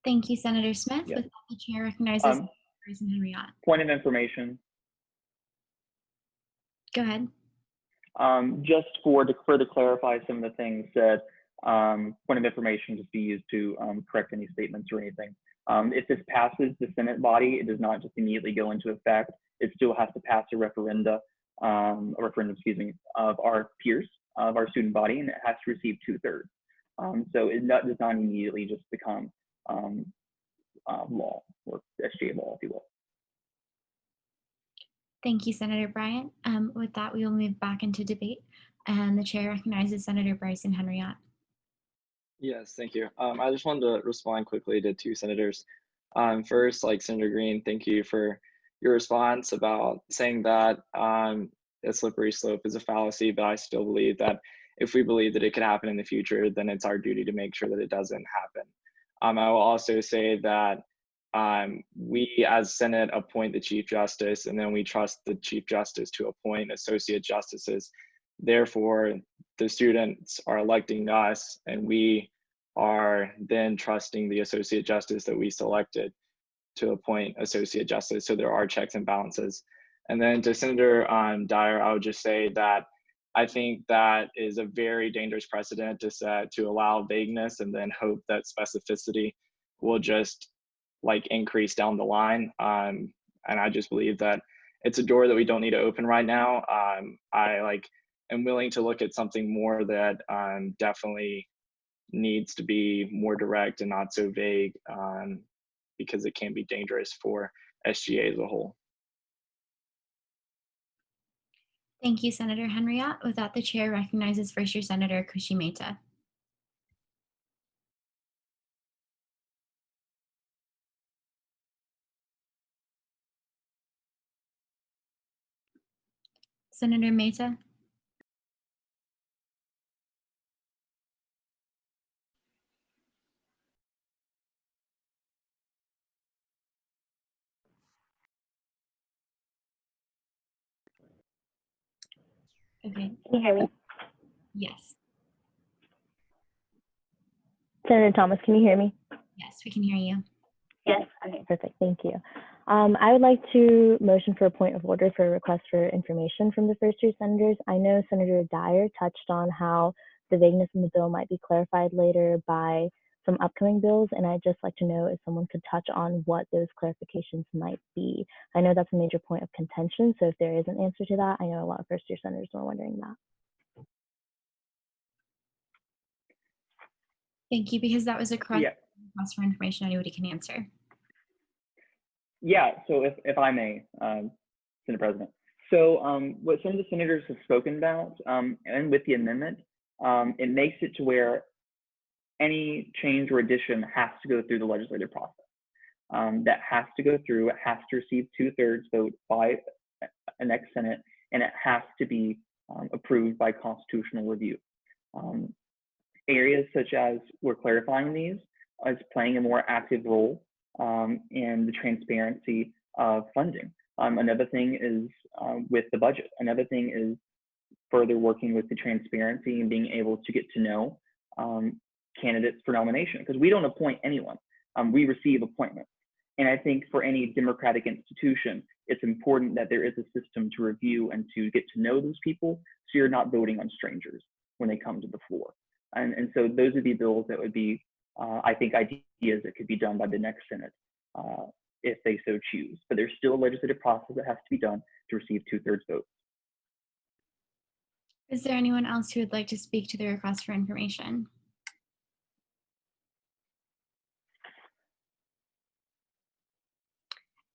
Thank you, Senator Smith. Yeah. With that, the chair recognizes Bryson Henriot. Point of information. Go ahead. Just to further clarify some of the things said, point of information just be used to correct any statements or anything. If this passes the Senate body, it does not just immediately go into effect. It still has to pass a referendum, excuse me, of our peers, of our student body, and it has to receive 2/3. So it does not immediately just become law, or SGA law, if you will. Thank you, Senator Bryant. With that, we will move back into debate, and the chair recognizes Senator Bryson Henriot. Yes, thank you. I just wanted to respond quickly to two senators. First, like Senator Green, thank you for your response about saying that a slippery slope is a fallacy, but I still believe that if we believe that it could happen in the future, then it's our duty to make sure that it doesn't happen. I will also say that we as Senate appoint the Chief Justice, and then we trust the Chief Justice to appoint associate justices. Therefore, the students are electing us, and we are then trusting the associate justice that we selected to appoint associate justice. So there are checks and balances. And then to Senator Dyer, I would just say that I think that is a very dangerous precedent to set, to allow vagueness and then hope that specificity will just like increase down the line. And I just believe that it's a door that we don't need to open right now. I am willing to look at something more that definitely needs to be more direct and not so vague, because it can be dangerous for SGA as a whole. Thank you, Senator Henriot. With that, the chair recognizes First Year Senator Khushi Mehta. Senator Mehta. Okay. Can you hear me? Yes. Senator Thomas, can you hear me? Yes, we can hear you. Yes. Okay, perfect. Thank you. I would like to motion for a point of order for a request for information from the first two senators. I know Senator Dyer touched on how the vagueness in the bill might be clarified later by some upcoming bills, and I'd just like to know if someone could touch on what those clarifications might be. I know that's a major point of contention, so if there is an answer to that, I know a lot of first-year senators were wondering that. Thank you, because that was a correct Yeah. request for information. Anybody can answer. Yeah, so if I may, Senate President. So what some of the senators have spoken about, and with the amendment, it makes it to where any change or addition has to go through the legislative process. That has to go through, it has to receive 2/3 vote by a next Senate, and it has to be approved by constitutional review. Areas such as we're clarifying these as playing a more active role in the transparency of funding. Another thing is with the budget. Another thing is further working with the transparency and being able to get to know candidates for nomination, because we don't appoint anyone. We receive appointments. And I think for any democratic institution, it's important that there is a system to review and to get to know those people, so you're not voting on strangers when they come to the floor. And so those would be bills that would be, I think, ideas that could be done by the next Senate if they so choose. But there's still a legislative process that has to be done to receive 2/3 votes. Is there anyone else who would like to speak to the request for information?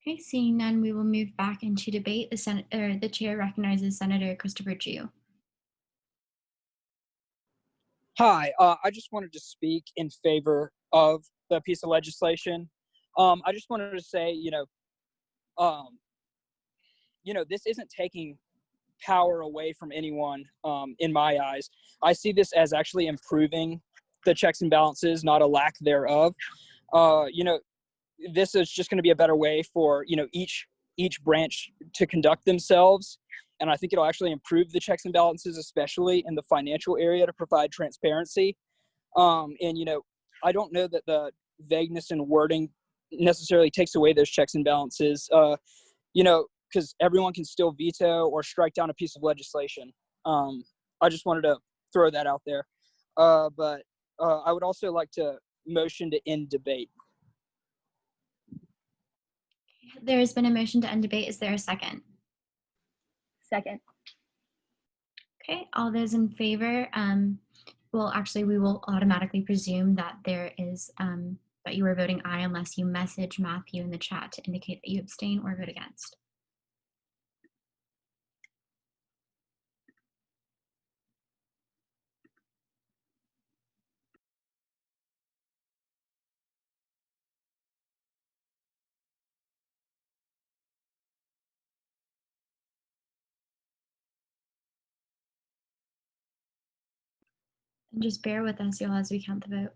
Okay, seeing none, we will move back into debate. The chair recognizes Senator Christopher Jew. Hi, I just wanted to speak in favor of the piece of legislation. I just wanted to say, this isn't taking power away from anyone in my eyes. I see this as actually improving the checks and balances, not a lack thereof. This is just going to be a better way for, each branch to conduct themselves. And I think it'll actually improve the checks and balances, especially in the financial area, to provide transparency. I don't know that the vagueness in wording necessarily takes away those checks and balances, because everyone can still veto or strike down a piece of legislation. I just wanted to throw that out there. But I would also like to motion to end debate. There has been a motion to end debate. Is there a second? Second. Okay, all those in favor, we will automatically presume that there is, that you are voting aye unless you message Matthew in the chat to indicate that you abstain or vote against. And just bear with us, y'all, as we count the vote.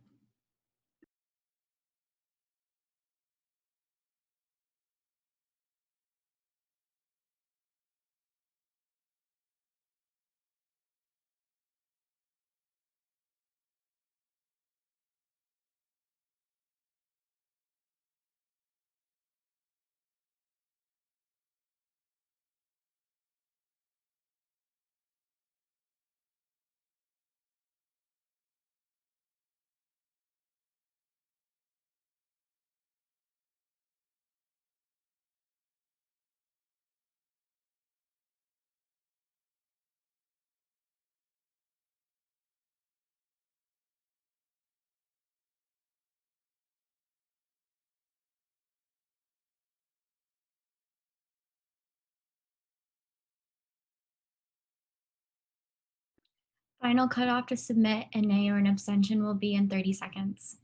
Final cutoff to submit a nay or an abstention will be in 30 seconds.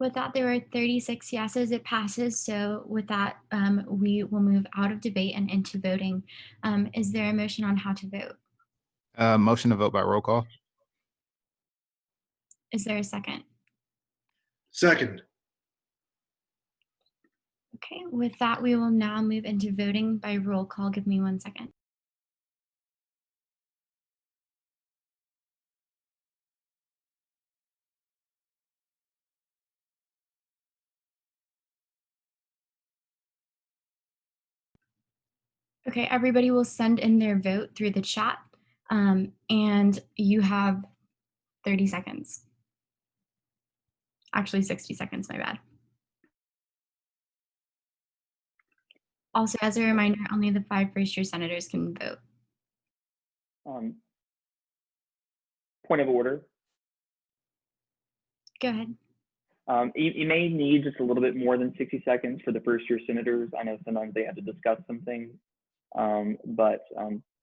With that, there are 36 yeses. It passes. So with that, we will move out of debate and into voting. Is there a motion on how to vote? Motion to vote by roll call. Is there a second? Second. Okay, with that, we will now move into voting by roll call. Give me 1 second. Okay, everybody will send in their vote through the chat, and you have 30 seconds. Actually, 60 seconds, my bad. Also, as a reminder, only the 5 first-year senators can vote. Point of order. Go ahead. You may need just a little bit more than 60 seconds for the first-year senators. I know sometimes they have to discuss some things, but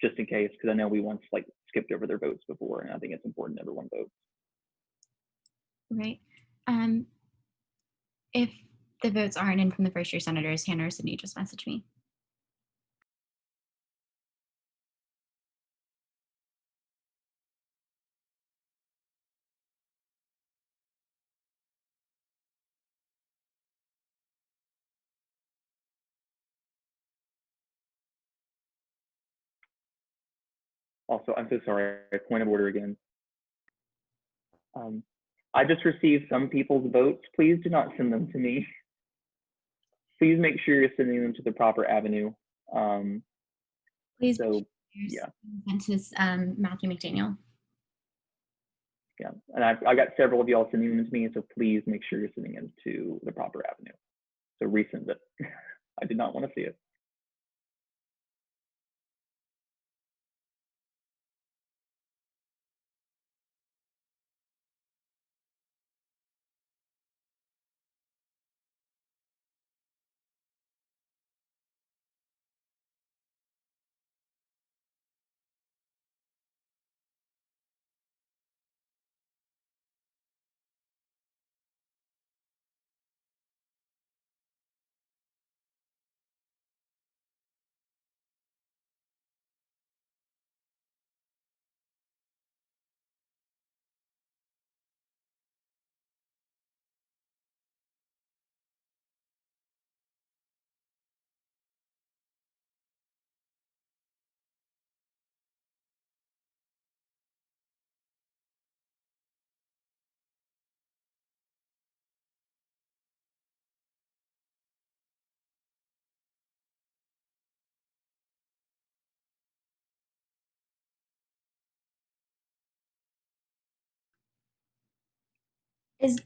just in case, because I know we once skipped over their votes before, and I think it's important everyone votes. Right. If the votes aren't in from the first-year senators, Hannah or Sydney, just message me. Also, I'm so sorry, point of order again. I just received some people's votes. Please do not send them to me. Please make sure you're sending them to the proper avenue. Please. So, yeah. Sent to Matthew McDaniel. Yeah, and I got several of y'all sending them to me, so please make sure you're sending them to the proper avenue. So resend it. I did not want to see it.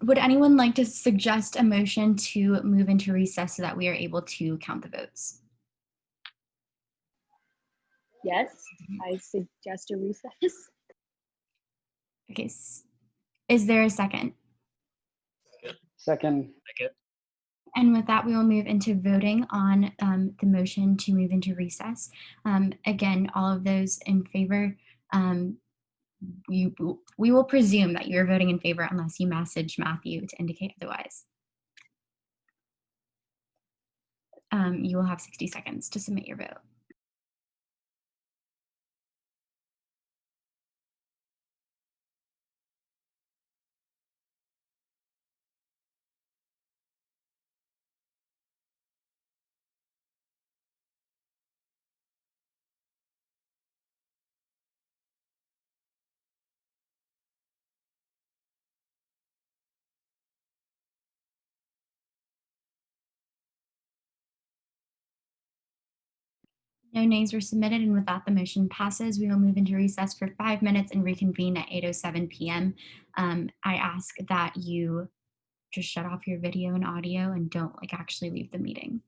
Would anyone like to suggest a motion to move into recess so that we are able to count the votes? Yes, I suggest a recess. Okay. Is there a second? Second. And with that, we will move into voting on the motion to move into recess. Again, all of those in favor, we will presume that you're voting in favor unless you message Matthew to indicate otherwise. You will have 60 seconds to submit your vote. No nays were submitted, and with that, the motion passes. We will move into recess for 5 minutes and reconvene at 8:07 p.m. I ask that you just shut off your video and audio and don't actually leave the meeting.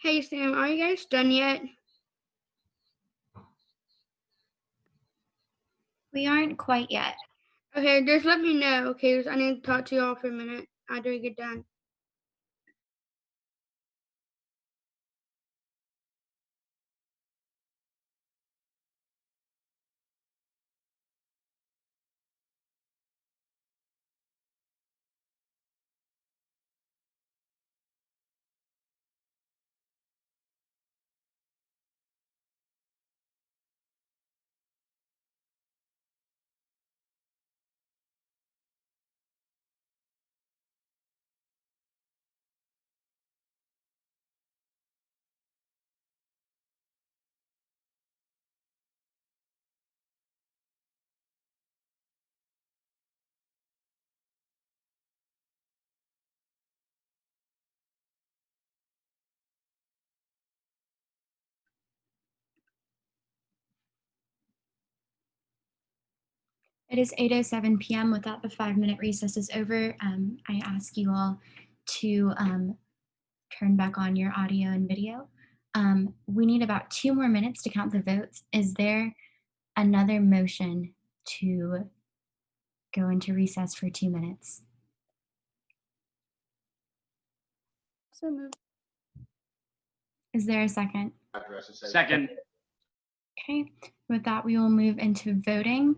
Hey Sam, are you guys done yet? We aren't quite yet. Okay, just let me know, okay? 'Cause I need to talk to y'all for a minute after we get done. It is 8:07 p.m. With that, the 5-minute recess is over. I ask you all to turn back on your audio and video. We need about 2 more minutes to count the votes. Is there another motion to go into recess for 2 minutes? So moved. Is there a second? Second. Okay, with that, we will move into voting.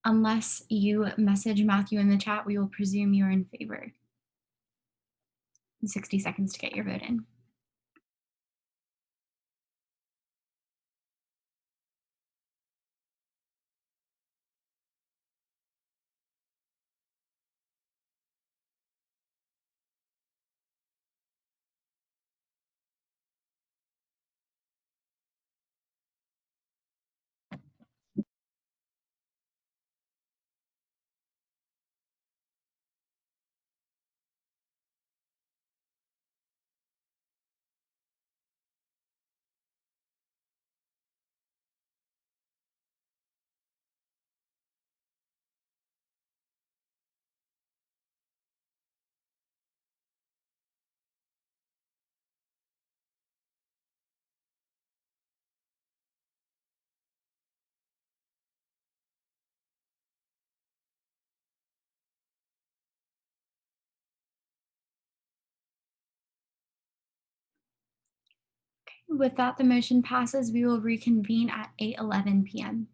Unless you message Matthew in the chat, we will presume you're in favor. 60 seconds to get your vote in. With that, the motion passes. We will reconvene at 8:11 p.m.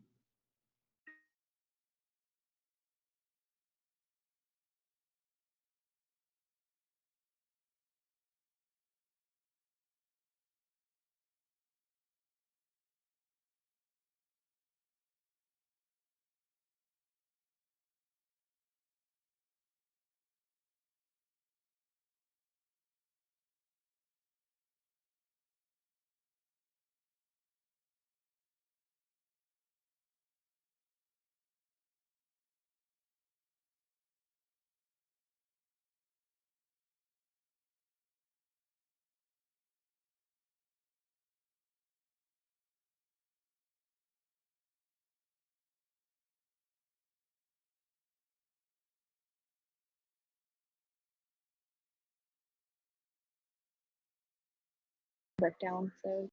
Breakdown, so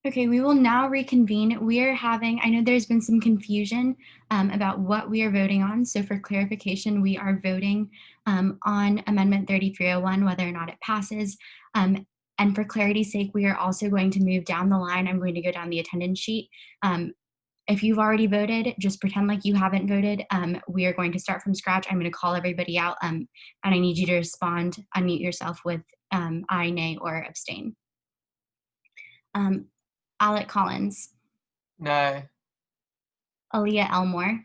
Okay, we will now reconvene. We are having, I know there's been some confusion about what we are voting on. So for clarification, we are voting on Amendment 3301, whether or not it passes. And for clarity's sake, we are also going to move down the line. I'm going to go down the attendance sheet. If you've already voted, just pretend like you haven't voted. We are going to start from scratch. I'm going to call everybody out, and I need you to respond, unmute yourself with aye, nay, or abstain. Alec Collins, No. Aaliyah Elmore,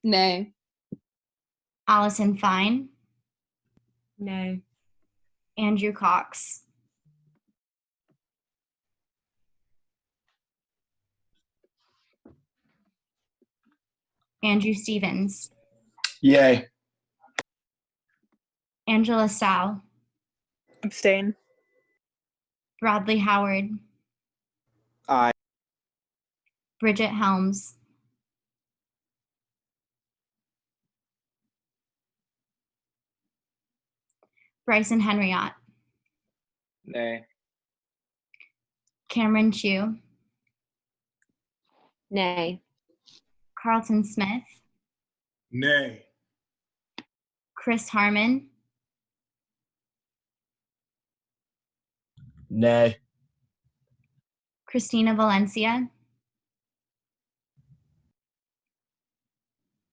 Nay. Allison Fine, Nay. Andrew Cox, Andrew Stevens, Yay. Angela Sau, Abstain. Bradley Howard, Aye. Bridget Helms, Bryson Henriott, Nay. Cameron Chu, Nay. Carlton Smith, Nay. Chris Harmon, Nay. Christina Valencia,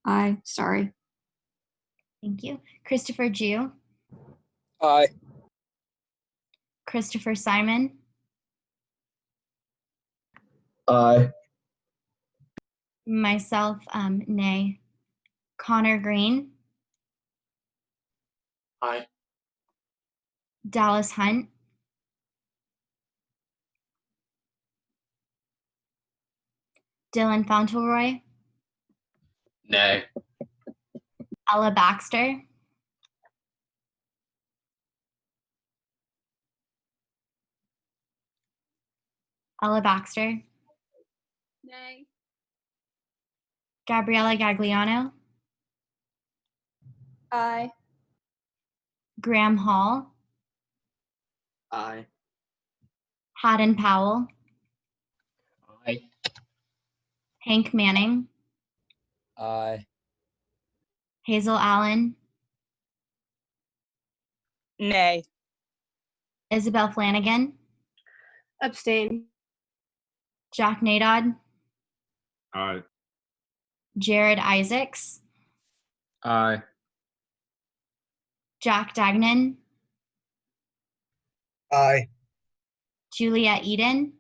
Aye. Sorry. thank you, Christopher Jew, Aye. Christopher Simon, Aye. myself, nay, Connor Green, Aye. Dallas Hunt, Dylan Fauntleroy, Nay. Ella Baxter, Ella Baxter, Nay. Gabriella Gagliano, Aye. Graham Hall, Aye. Haddon Powell, Aye. Hank Manning, Aye. Hazel Allen, Nay. Isabel Flanagan, Abstain. Jack Nadod, Aye. Jared Isaacs, Aye. Jack Dagnan, Aye. Juliet Eden,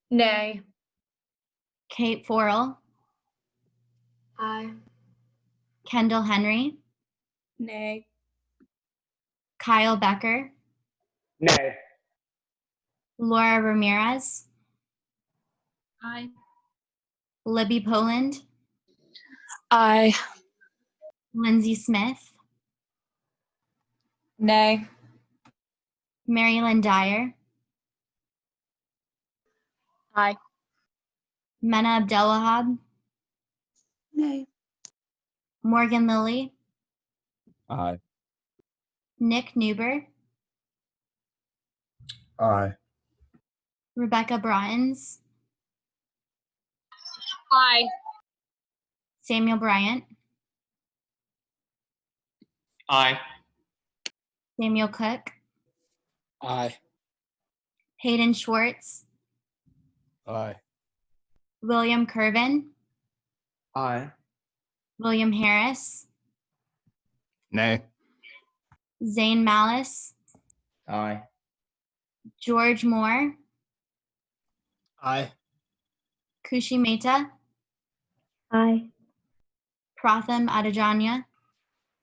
Nay. Kate Forrell, Aye. Kendall Henry, Nay. Kyle Becker, Nay. Laura Ramirez, Aye. Libby Poland, Aye. Lindsay Smith, Nay. Marilyn Dyer, Aye. Mena Abdelwahab, Nay. Morgan Lilly, Aye. Nick Newber, Aye. Rebecca Brottens, Aye. Samuel Bryant, Aye. Samuel Cook, Aye. Hayden Schwartz, Aye. William Curvin, Aye. William Harris, Nay. Zane Malice, Aye. George Moore, Aye. Kushi Mehta, Aye. Pratham Adajanya,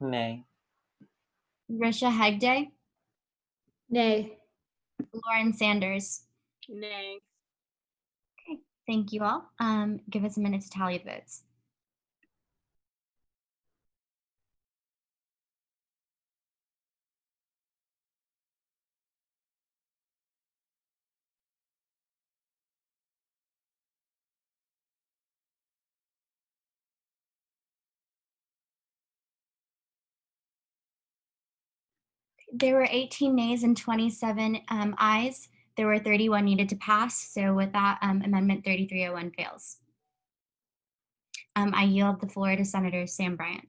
Nay. Risha Hegde, Nay. Lauren Sanders. Nay. Okay, thank you all. Give us a minute to tally the votes. There were 18 nays and 27 ayes. There were 31 needed to pass. So with that, Amendment 3301 fails. I yield the floor to Senator Sam Bryant.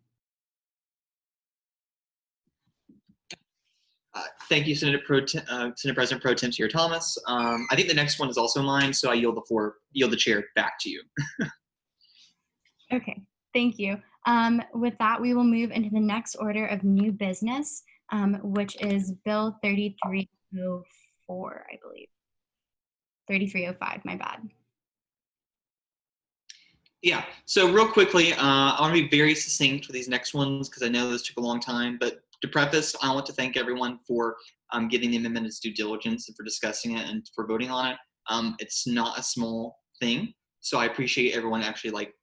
Thank you, Senate President Pro Tem Sierra Thomas. I think the next one is also mine, so I yield the chair back to you. Okay, thank you. With that, we will move into the next order of new business, which is Bill 3304, I believe. 3305, my bad. Yeah, so real quickly, I want to be very succinct for these next ones because I know this took a long time, but to preface, I want to thank everyone for getting the amendment its due diligence and for discussing it and for voting on it. It's not a small thing, so I appreciate everyone actually like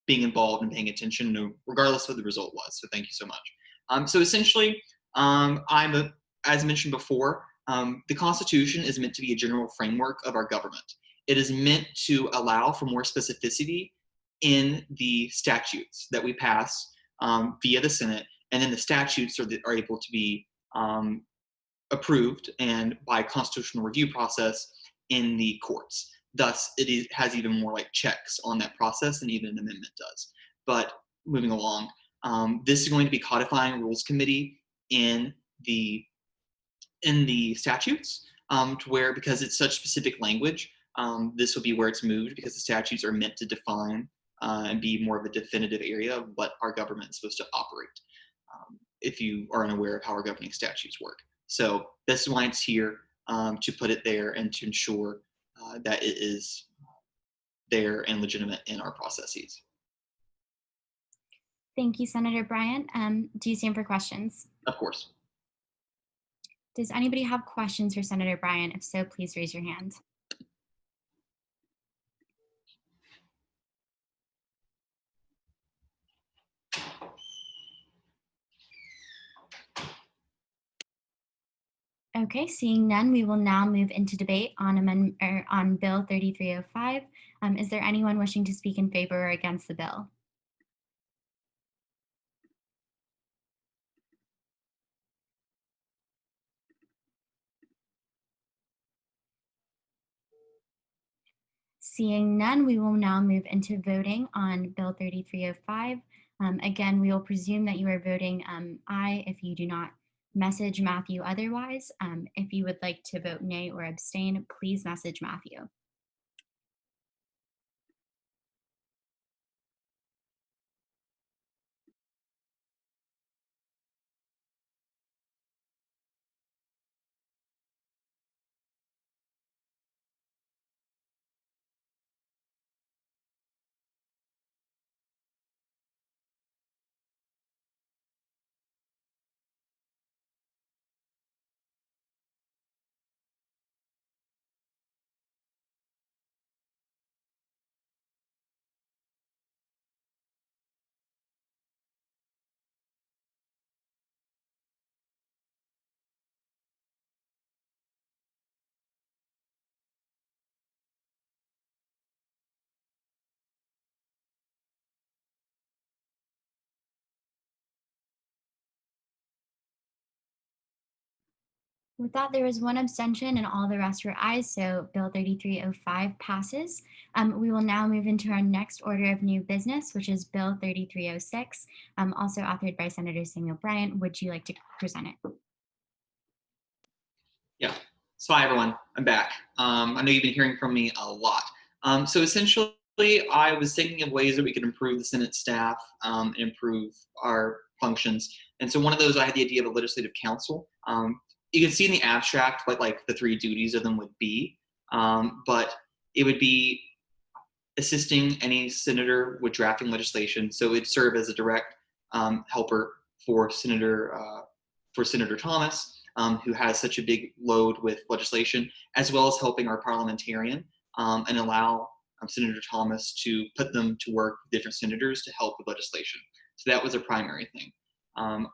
being involved and paying attention, regardless of what the result was. So thank you so much. So essentially, as mentioned before, the Constitution is meant to be a general framework of our government. It is meant to allow for more specificity in the statutes that we pass via the Senate, and then the statutes are able to be approved and by constitutional review process in the courts. Thus, has even more like checks on that process than even an amendment does. But moving along, this is going to be codifying rules committee in the statutes to where, because it's such specific language, this will be where it's moved because the statutes are meant to define and be more of a definitive area of what our government is supposed to operate, if you are unaware of how our governing statutes work. So this is why it's here, to put it there and to ensure that it is there and legitimate in our processes. Thank you, Senator Bryant. Do you stand for questions? Of course. Does anybody have questions for Senator Bryant? If so, please raise your hand. Okay, seeing none, we will now move into debate on Bill 3305. Is there anyone wishing to speak in favor or against the bill? Seeing none, we will now move into voting on Bill 3305. Again, we will presume that you are voting aye if you do not message Matthew otherwise. If you would like to vote nay or abstain, please message Matthew. With that, there was one abstention and all the rest were ayes, so Bill 3305 passes. We will now move into our next order of new business, which is Bill 3306, also authored by Senator Samuel Bryant. Would you like to present it? Yeah. So hi, everyone. I'm back. I know you've been hearing from me a lot. So essentially, I was thinking of ways that we could improve the Senate staff and improve our functions. And so one of those, I had the idea of a legislative council. You can see in the abstract what like the three duties of them would be, but it would be assisting any senator with drafting legislation. So it'd serve as a direct helper for Senator Thomas, who has such a big load with legislation, as well as helping our parliamentarian and allow Senator Thomas to put them to work with different senators to help with legislation. So that was a primary thing.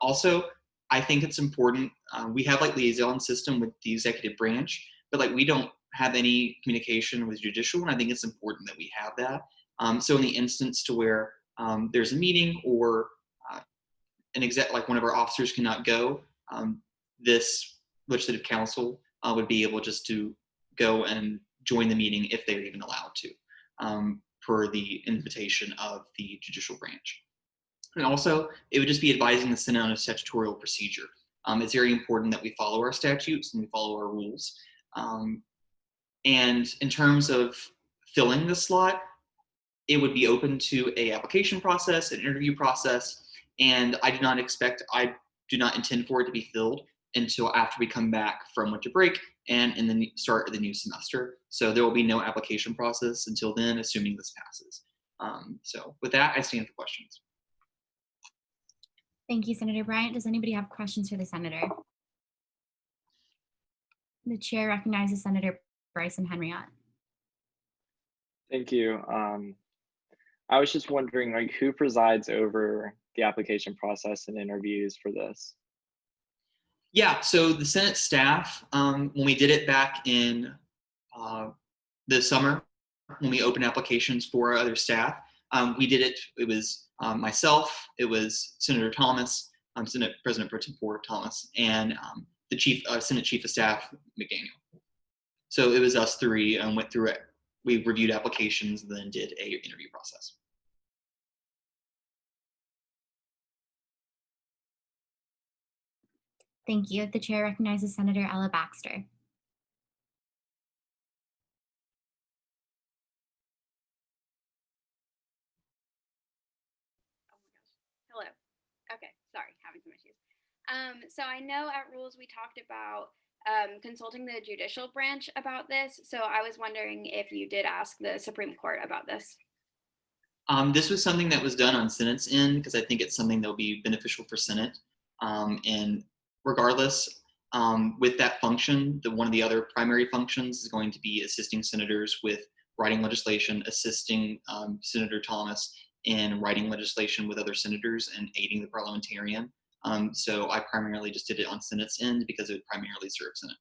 Also, I think it's important, we have like liaison system with the executive branch, but like we don't have any communication with judicial, and I think it's important that we have that. So in the instance to where there's a meeting or like one of our officers cannot go, this legislative council would be able just to go and join the meeting if they're even allowed to, per the invitation of the judicial branch. And also, it would just be advising the Senate on a statutory procedure. It's very important that we follow our statutes and we follow our rules. And in terms of filling the slot, it would be open to a application process, an interview process, and I do not intend for it to be filled until after we come back from winter break and in the start of the new semester. So there will be no application process until then, assuming this passes. So with that, I stand for questions. Thank you, Senator Bryant. Does anybody have questions for the senator? The chair recognizes Senator Bryson Henriot. Thank you. I was just wondering, like, who presides over the application process and interviews for this? Yeah, so the Senate staff, when we did it back in the summer, when we opened applications for other staff, we did it. It was myself, it was Senator Thomas, Senate President Pro Tempore Thomas, and the Senate Chief of Staff McDaniel. So it was us three and went through it. We reviewed applications and then did a interview process. Thank you. The chair recognizes Senator Ella Baxter. Hello. Okay, sorry, having some issues. So I know at Rules we talked about consulting the judicial branch about this. So I was wondering if you did ask the Supreme Court about this. This was something that was done on Senate's end because I think it's something that will be beneficial for Senate. And regardless, with that function, one of the other primary functions is going to be assisting senators with writing legislation, assisting Senator Thomas in writing legislation with other senators and aiding the parliamentarian. So I primarily just did it on Senate's end because it would primarily serve Senate.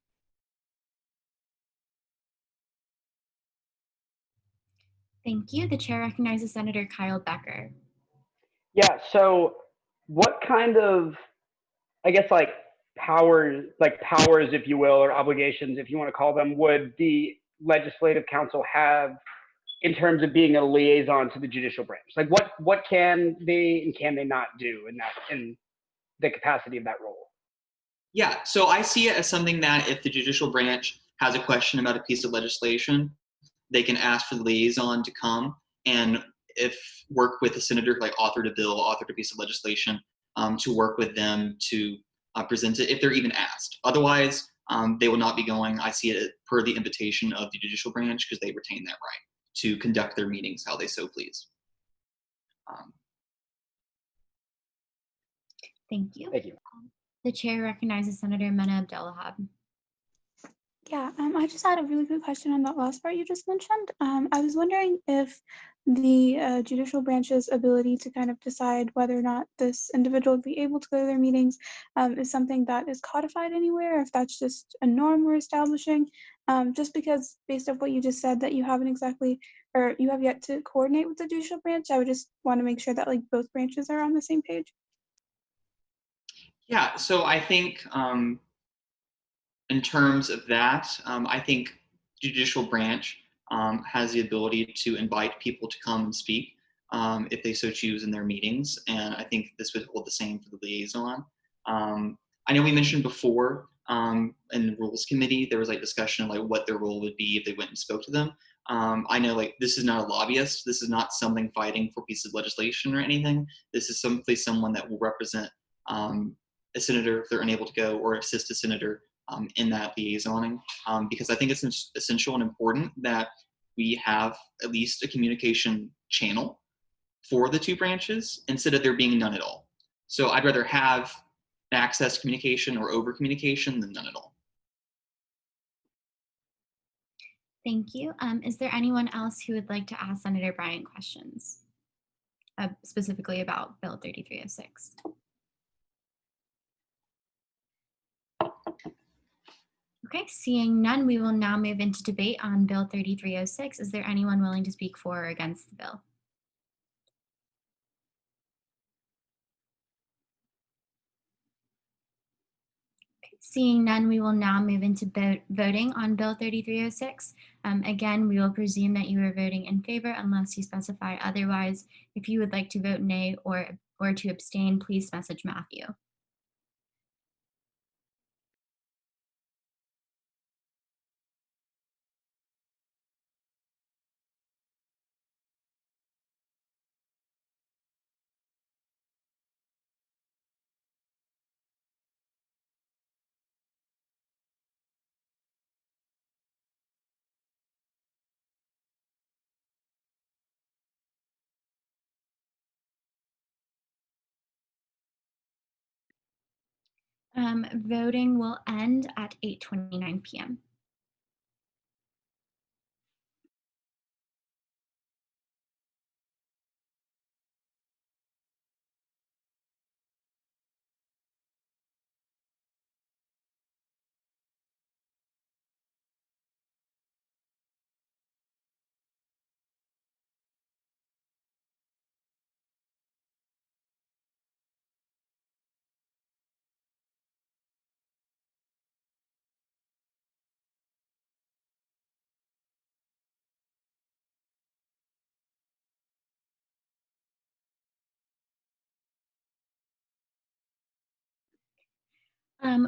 Thank you. The chair recognizes Senator Kyle Becker. Yeah, so what kind of, I guess, like powers, if you will, or obligations, if you want to call them, would the Legislative Council have in terms of being a liaison to the judicial branch? Like what can they and can they not do in the capacity of that role? Yeah, so I see it as something that if the judicial branch has a question about a piece of legislation, they can ask for the liaison to come and work with the senator who authored a bill, authored a piece of legislation, to work with them to present it if they're even asked. Otherwise, they will not be going. I see it per the invitation of the judicial branch because they retain that right to conduct their meetings how they so please. Thank you. Thank you. The chair recognizes Senator Mena Abdelwahab. Yeah, I just had a really quick question on that last part you just mentioned. I was wondering if the judicial branch's ability to kind of decide whether or not this individual would be able to go to their meetings is something that is codified anywhere, or if that's just a norm we're establishing. Just because based on what you just said that you haven't exactly, or you have yet to coordinate with the judicial branch, I would just want to make sure that both branches are on the same page. Yeah, so I think in terms of that, I think judicial branch has the ability to invite people to come and speak if they so choose in their meetings. And I think this would hold the same for the liaison. I know we mentioned before in the Rules Committee, there was discussion of what their role would be if they went and spoke to them. I know this is not a lobbyist. This is not something fighting for pieces of legislation or anything. This is simply someone that will represent a senator if they're unable to go, or assist a senator in that liaisoning, because I think it's essential and important that we have at least a communication channel for the two branches instead of there being none at all. So I'd rather have access to communication or over communication than none at all. Thank you. Is there anyone else who would like to ask Senator Bryant questions, specifically about Bill 3306? Okay, seeing none, we will now move into debate on Bill 3306. Is there anyone willing to speak for or against the bill? Okay, Seeing none, we will now move into voting on Bill 3306. Again, we will presume that you are voting in favor unless you specify otherwise. If you would like to vote nay or to abstain, please message Matthew. Voting will end at 8:29 p.m.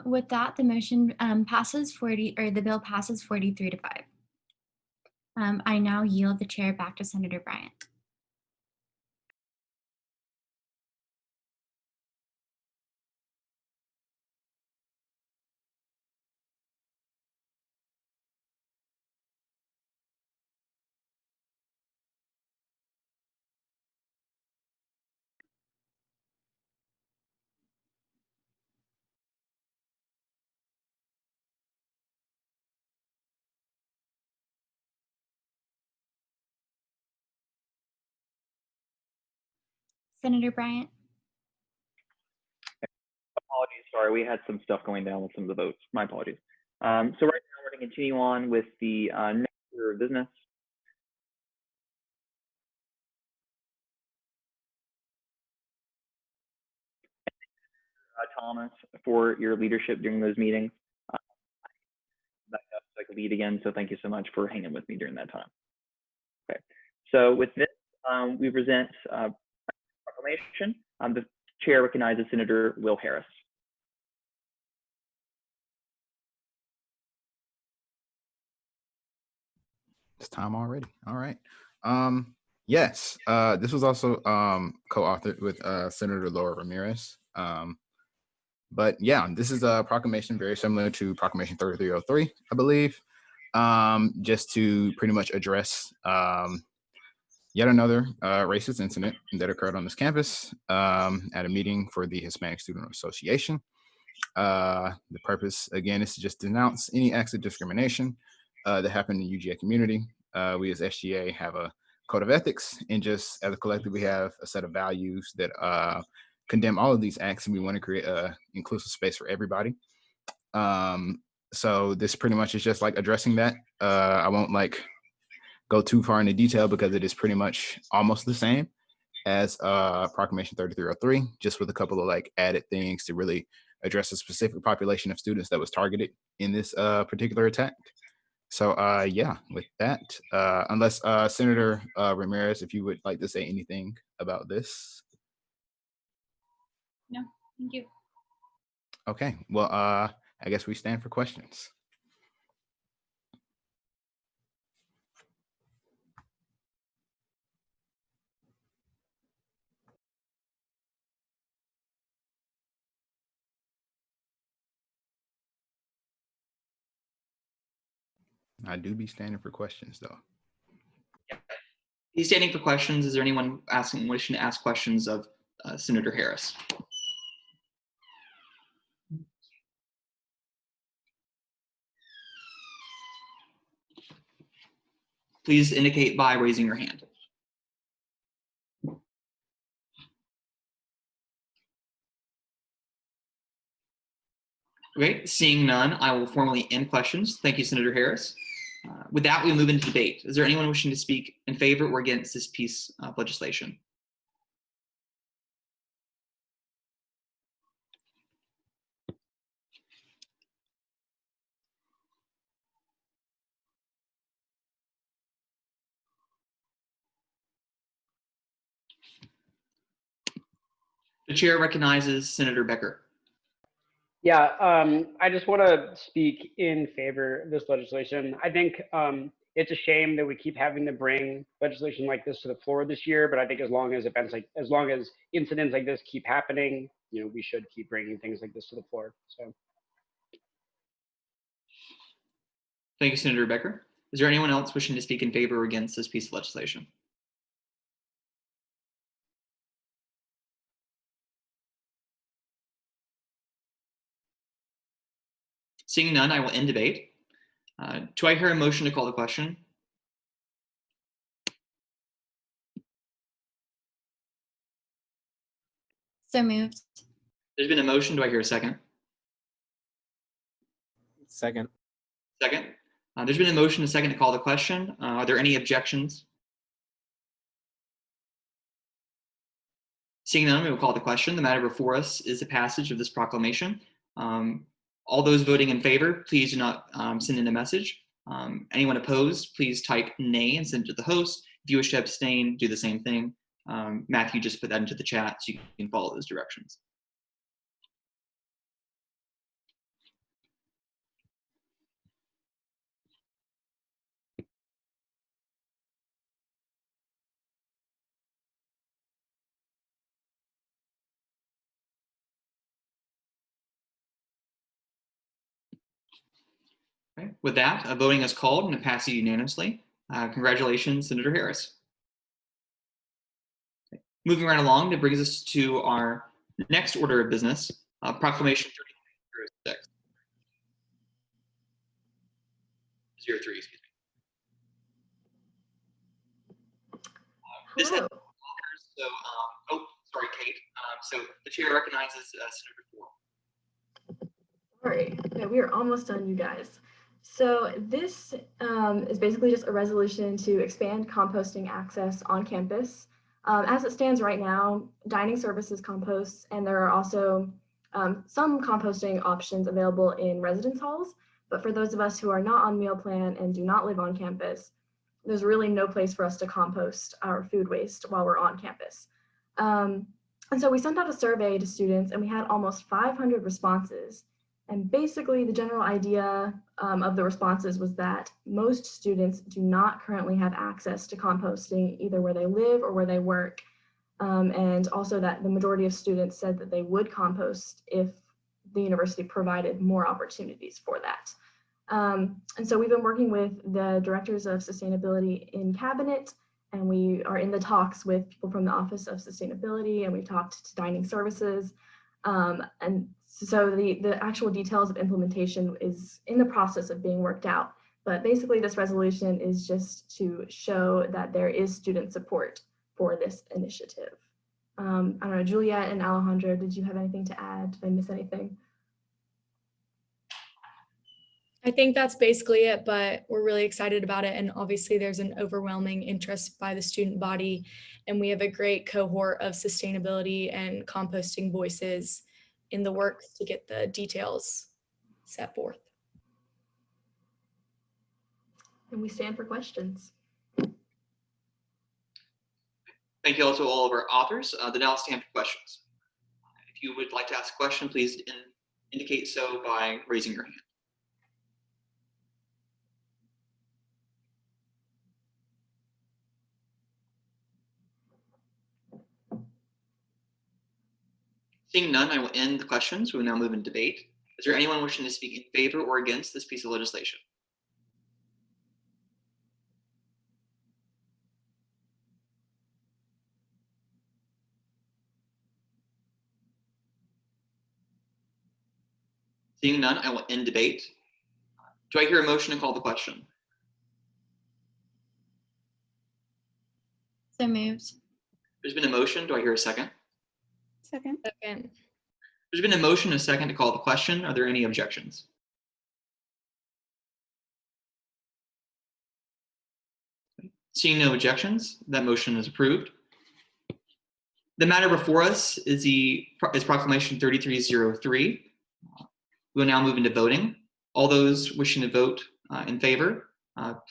With that, the motion passes the bill passes 43 to 5. I now yield the chair back to Senator Bryant. Senator Bryant. Apologies, sorry, we had some stuff going down with some of the votes. My apologies. So right now we're going to continue on with the next order of business. Thomas, for your leadership during those meetings. Back up so I could lead again, so thank you so much for hanging with me during that time. Okay, so with this, we present proclamation. The chair recognizes Senator Will Harris. It's time already. All right. Yes, this was also co-authored with Senator Laura Ramirez. But yeah, this is a proclamation very similar to Proclamation 3303, I believe, just to pretty much address yet another racist incident that occurred on this campus at a meeting for the Hispanic Student Association. The purpose, again, is to just denounce any acts of discrimination that happen in the UGA community. We as SGA have a code of ethics, and just as a collective, we have a set of values that condemn all of these acts, and we want to create an inclusive space for everybody. So this pretty much is just like addressing that. I won't like go too far into detail because it is pretty much almost the same as Proclamation 3303, just with a couple of like added things to really address a specific population of students that was targeted in this particular attack. So yeah, with that, unless Senator Ramirez, if you would like to say anything about this. No, thank you. Okay, well, I guess we stand for questions. I do be standing for questions, though. He's standing for questions. Is there anyone wishing to ask questions of Senator Harris? Please indicate by raising your hand. Okay, seeing none, I will formally end questions. Thank you, Senator Harris. With that, we move into debate. Is there anyone wishing to speak in favor or against this piece of legislation? The chair recognizes Senator Becker. Yeah, I just want to speak in favor of this legislation. I think it's a shame that we keep having to bring legislation like this to the floor this year, but I think as long as incidents like this keep happening, we should keep bringing things like this to the floor. So. Thank you, Senator Becker. Is there anyone else wishing to speak in favor or against this piece of legislation? Seeing none, I will end debate. Do I hear a motion to call the question? So moved. There's been a motion. Do I hear a second? Second. Second. There's been a motion, a second to call the question. Are there any objections? Seeing none, we will call the question. The matter before us is the passage of this proclamation. All those voting in favor, please do not send in a message. Anyone opposed, please type nay and send it to the host. If you wish to abstain, do the same thing. Matthew just put that into the chat so you can follow those directions. Okay. With that, voting is called and it passes unanimously. Congratulations, Senator Harris. Okay. Moving right along, that brings us to our next order of business, Proclamation 3306. 03, excuse me. This has so, oh, sorry, Kate. So the chair recognizes Senator Ford. Sorry, okay, we are almost done, you guys. So this is basically just a resolution to expand composting access on campus. As it stands right now, dining services composts, and there are also some composting options available in residence halls. But for those of us who are not on meal plan and do not live on campus, there's really no place for us to compost our food waste while we're on campus. And so we sent out a survey to students and we had almost 500 responses. And basically the general idea of the responses was that most students do not currently have access to composting either where they live or where they work. And also that the majority of students said that they would compost if the university provided more opportunities for that. And so we've been working with the directors of sustainability in cabinet, and we are in the talks with people from the Office of Sustainability, and we've talked to dining services. And so the actual details of implementation is in the process of being worked out. But basically this resolution is just to show that there is student support for this initiative. I don't know, Juliet and Alejandro, did you have anything to add? Did I miss anything? I think that's basically it, but we're really excited about it. And obviously there's an overwhelming interest by the student body, and we have a great cohort of sustainability and composting voices in the works to get the details set forth. And we stand for questions. Thank you also all of our authors. The now stand for questions. If you would like to ask a question, please indicate so by raising your hand. Seeing none, I will end the questions. We will now move into debate. Is there anyone wishing to speak in favor or against this piece of legislation? Seeing none, I will end debate. Do I hear a motion to call the question? So moved. There's been a motion. Do I hear a second? Second. Second. There's been a motion and a second to call the question. Are there any objections? Seeing no objections, that motion is approved. The matter before us is Proclamation 3303. We will now move into voting. All those wishing to vote in favor,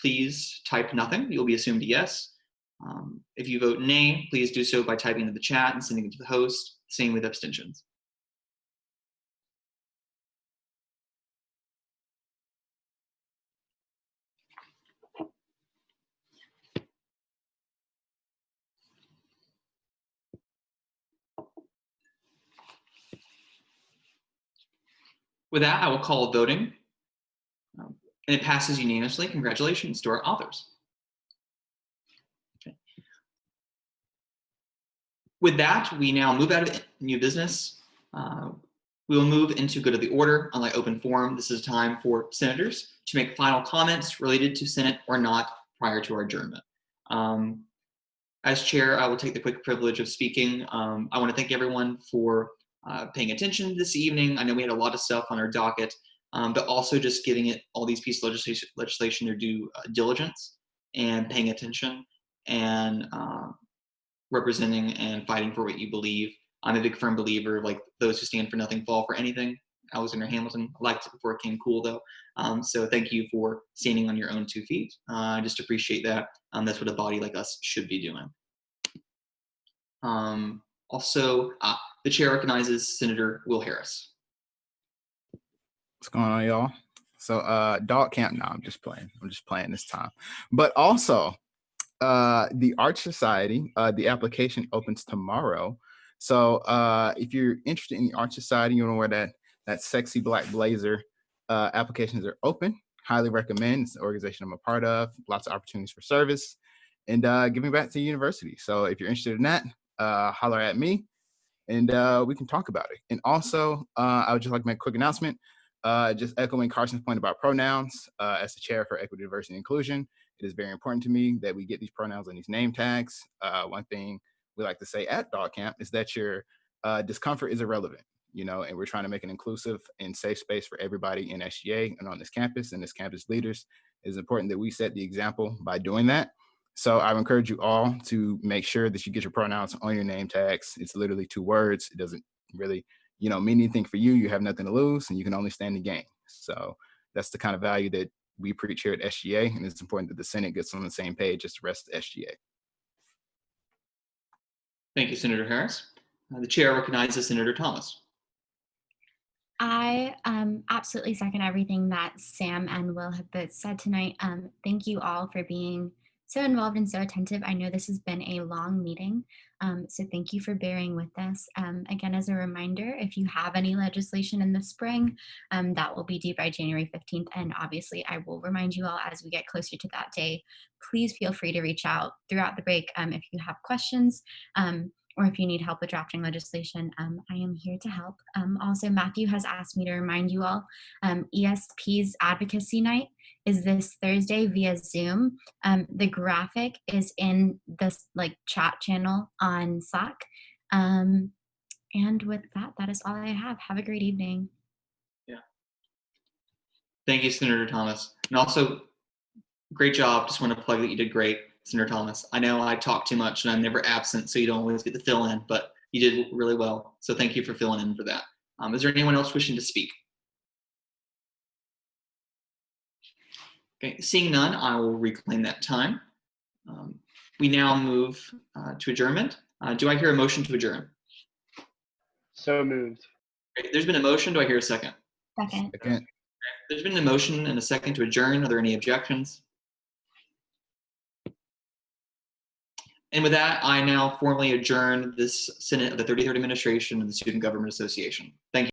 please type nothing. You'll be assumed yes. If you vote nay, please do so by typing into the chat and sending it to the host. Same with abstentions. With that, I will call voting, and it passes unanimously. Congratulations to our authors. Okay. With that, we now move out of new business. We will move into good of the order. Unlike open forum, this is a time for senators to make final comments related to Senate or not prior to our adjournment. As chair, I will take the quick privilege of speaking. I want to thank everyone for paying attention this evening. I know we had a lot of stuff on our docket, but also just giving it all these pieces of legislation their due diligence and paying attention and representing and fighting for what you believe. I'm a big firm believer, like those who stand for nothing fall for anything. Alexander Hamilton liked it before it came cool though. So thank you for standing on your own 2 feet. I just appreciate that. That's what a body like us should be doing. Also, the chair recognizes Senator Will Harris. What's going on, y'all? So dog camp, no, I'm just playing this time. But also, the Arch Society, the application opens tomorrow. So if you're interested in the Arch Society, you want to wear that sexy black blazer, applications are open. Highly recommend. It's an organization I'm a part of. Lots of opportunities for service and giving back to the university. So if you're interested in that, holler at me and we can talk about it. And also, I would just like to make a quick announcement. Just echoing Carson's point about pronouns, as the chair for Equity, Diversity, and Inclusion, it is very important to me that we get these pronouns on these name tags. One thing we like to say at Dog Camp is that your discomfort is irrelevant, you know, and we're trying to make an inclusive and safe space for everybody in SGA and on this campus and as campus leaders. It is important that we set the example by doing that. So I would encourage you all to make sure that you get your pronouns on your name tags. It's literally 2 words. It doesn't really, you know, mean anything for you. You have nothing to lose and you can only stand to gain. So that's the kind of value that we preach here at SGA, and it's important that the Senate gets on the same page as the rest of SGA. Thank you, Senator Harris. The chair recognizes Senator Thomas. I absolutely second everything that Sam and Will have both said tonight. Thank you all for being so involved and so attentive. I know this has been a long meeting, so thank you for bearing with us. Again, as a reminder, if you have any legislation in the spring, that will be due by January 15th. And obviously, I will remind you all as we get closer to that day, please feel free to reach out throughout the break if you have questions. Or if you need help with drafting legislation, I am here to help. Also, Matthew has asked me to remind you all, ESP's Advocacy Night is this Thursday via Zoom. The graphic is in this chat channel on Slack. And with that, that is all I have. Have a great evening. Yeah. Thank you, Senator Thomas. And also, great job. Just want to plug that you did great, Senator Thomas. I know I talk too much and I'm never absent, so you don't always get to fill in, but you did really well. So thank you for filling in for that. Is there anyone else wishing to speak? Okay, seeing none, I will reclaim that time. We now move to adjournment. Do I hear a motion to adjourn? So moved. Great. There's been a motion. Do I hear a second? Second. Second. There's been a motion and a second to adjourn. Are there any objections? And with that, I now formally adjourn this Senate of the 33rd Administration of the Student Government Association. Thank you.